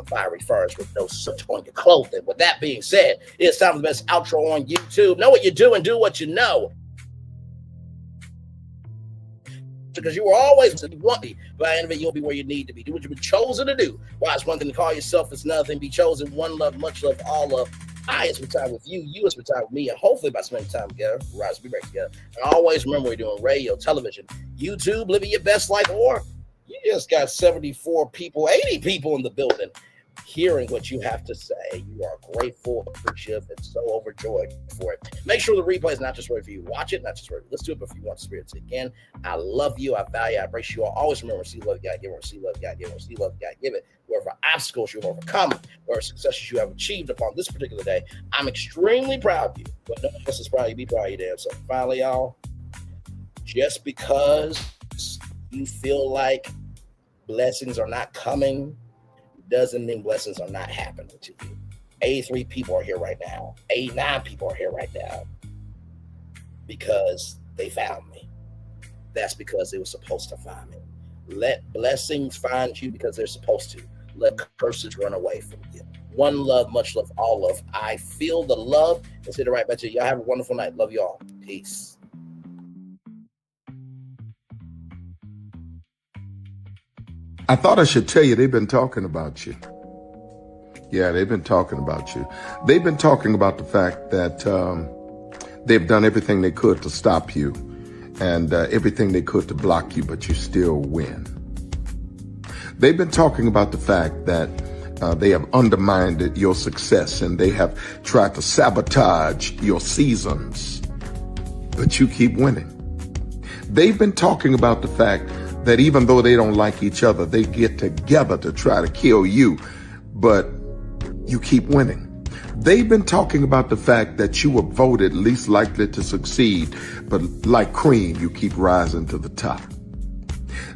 fiery furnace with no soot on your clothing. With that being said, it's time for the best outro on YouTube. Know what you do and do what you know. Because you were always what you want to be. By the end of it, you'll be where you need to be. Do what you've been chosen to do. Why, it's one thing to call yourself, it's another thing to be chosen. One love, much love, all love. I spend time with you, you spend time with me, and hopefully by spending time together, we'll rise to be back together. And always remember, we're doing radio, television, YouTube, living your best life, or you just got 74 people, 80 people in the building hearing what you have to say. You are grateful, appreciative, and so overjoyed for it. Make sure the replay is not just right for you. Watch it, not just right for you. Listen to it, but if you want to experience it again, I love you, I value, I embrace you all. Always remember, receive love, God give it, receive love, God give it, receive love, God give it. Whatever obstacles you've overcome, whatever successes you have achieved upon this particular day, I'm extremely proud of you. But no one else is proud of you, be proud of you, damn self. Finally, y'all, just because you feel like blessings are not coming, doesn't mean blessings are not happening to you. 83 people are here right now. 89 people are here right now because they found me. That's because they were supposed to find me. Let blessings find you because they're supposed to. Let curses run away from you. One love, much love, all love. I feel the love and send it right back to you. Y'all have a wonderful night. Love you all. Peace. I thought I should tell you they've been talking about you. Yeah, they've been talking about you. They've been talking about the fact that they've done everything they could to stop you and everything they could to block you, but you still win. They've been talking about the fact that they have undermined your success and they have tried to sabotage your seasons, but you keep winning. They've been talking about the fact that even though they don't like each other, they get together to try to kill you, but you keep winning. They've been talking about the fact that you were voted least likely to succeed, but like cream, you keep rising to the top.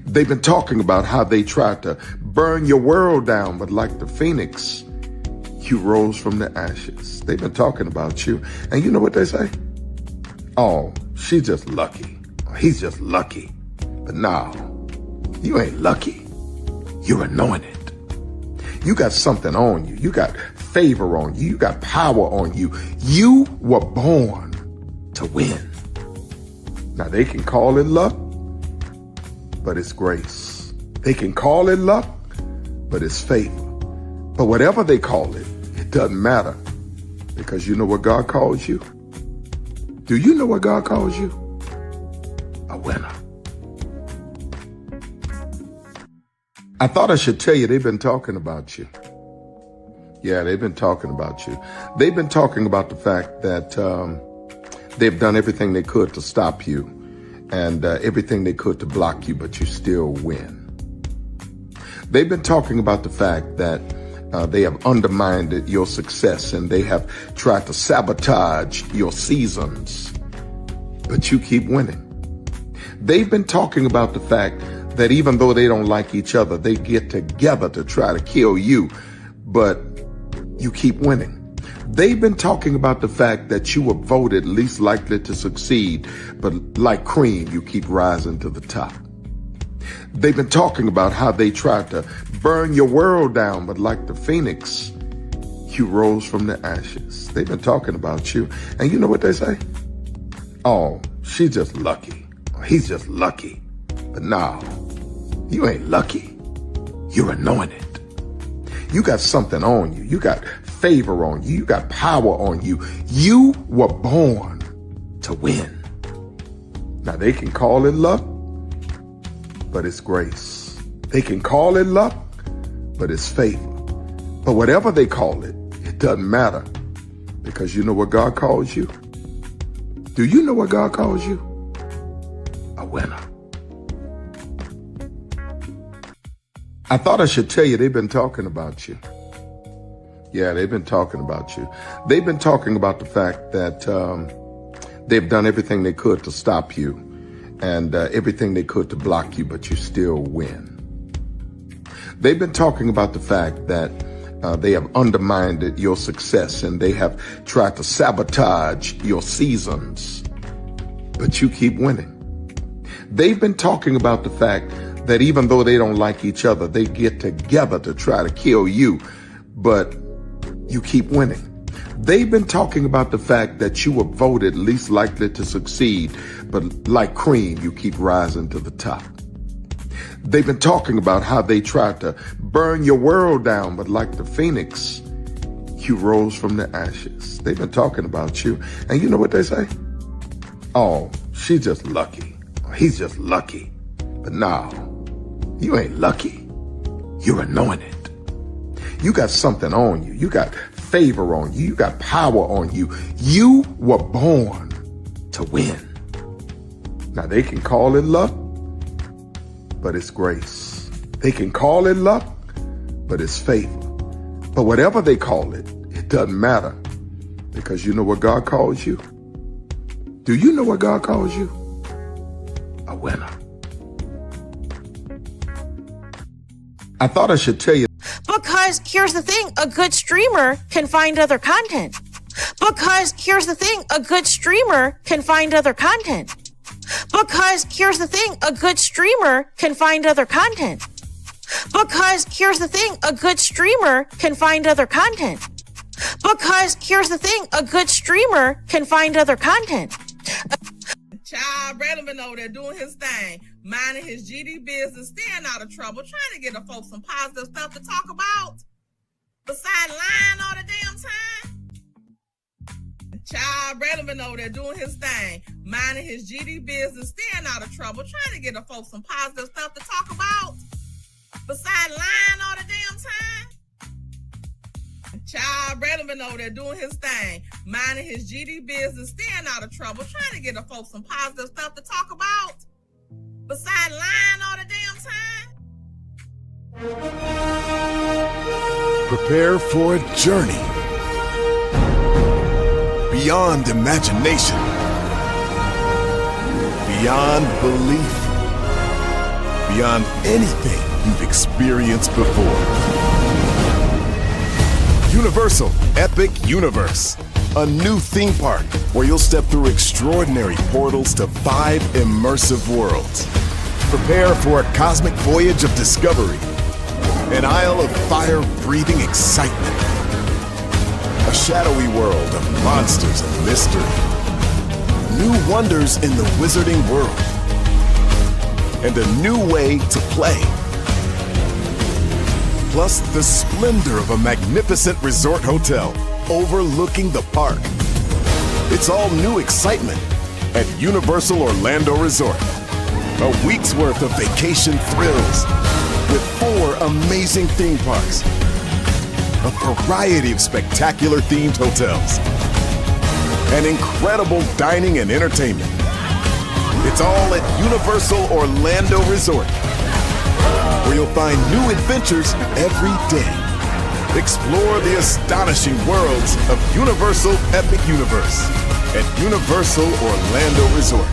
They've been talking about how they tried to burn your world down, but like the phoenix, you rose from the ashes. They've been talking about you, and you know what they say? Oh, she's just lucky. He's just lucky. But no, you ain't lucky. You're anointed. You got something on you. You got favor on you. You got power on you. You were born to win. Now they can call it luck, but it's grace. They can call it luck, but it's favor. But whatever they call it, it doesn't matter because you know what God calls you? Do you know what God calls you? A winner. I thought I should tell you they've been talking about you. Yeah, they've been talking about you. They've been talking about the fact that they've done everything they could to stop you and everything they could to block you, but you still win. They've been talking about the fact that they have undermined your success and they have tried to sabotage your seasons, but you keep winning. They've been talking about the fact that even though they don't like each other, they get together to try to kill you, but you keep winning. They've been talking about the fact that you were voted least likely to succeed, but like cream, you keep rising to the top. They've been talking about how they tried to burn your world down, but like the phoenix, you rose from the ashes. They've been talking about you, and you know what they say? Oh, she's just lucky. He's just lucky. But no, you ain't lucky. You're anointed. You got something on you. You got favor on you. You got power on you. You were born to win. Now they can call it luck, but it's grace. They can call it luck, but it's favor. But whatever they call it, it doesn't matter because you know what God calls you? Do you know what God calls you? A winner. I thought I should tell you they've been talking about you. Yeah, they've been talking about you. They've been talking about the fact that they've done everything they could to stop you and everything they could to block you, but you still win. They've been talking about the fact that they have undermined your success and they have tried to sabotage your seasons, but you keep winning. They've been talking about the fact that even though they don't like each other, they get together to try to kill you, but you keep winning. They've been talking about the fact that you were voted least likely to succeed, but like cream, you keep rising to the top. They've been talking about how they tried to burn your world down, but like the phoenix, you rose from the ashes. They've been talking about you, and you know what they say? Oh, she's just lucky. He's just lucky. But no, you ain't lucky. You're anointed. You got something on you. You got favor on you. You got power on you. You were born to win. Now they can call it luck, but it's grace. They can call it luck, but it's favor. But whatever they call it, it doesn't matter because you know what God calls you? Do you know what God calls you? A winner. I thought I should tell you. Because here's the thing, a good streamer can find other content. Because here's the thing, a good streamer can find other content. Because here's the thing, a good streamer can find other content. Because here's the thing, a good streamer can find other content. Because here's the thing, a good streamer can find other content. Child Relevant over there doing his thing, minding his GD business, staying out of trouble, trying to get the folks some positive stuff to talk about. Besides lying all the damn time. Child Relevant over there doing his thing, minding his GD business, staying out of trouble, trying to get the folks some positive stuff to talk about. Besides lying all the damn time. Child Relevant over there doing his thing, minding his GD business, staying out of trouble, trying to get the folks some positive stuff to talk about. Besides lying all the damn time. Prepare for a journey beyond imagination, beyond belief, beyond anything you've experienced before. Universal Epic Universe, a new theme park where you'll step through extraordinary portals to 5 immersive worlds. Prepare for a cosmic voyage of discovery, an isle of fire-breathing excitement, a shadowy world of monsters and mystery, new wonders in the wizarding world, and a new way to play. Plus the splendor of a magnificent resort hotel overlooking the park. It's all new excitement at Universal Orlando Resort. A week's worth of vacation thrills with 4 amazing theme parks, a variety of spectacular themed hotels, and incredible dining and entertainment. It's all at Universal Orlando Resort, where you'll find new adventures every day. Explore the astonishing worlds of Universal Epic Universe at Universal Orlando Resort.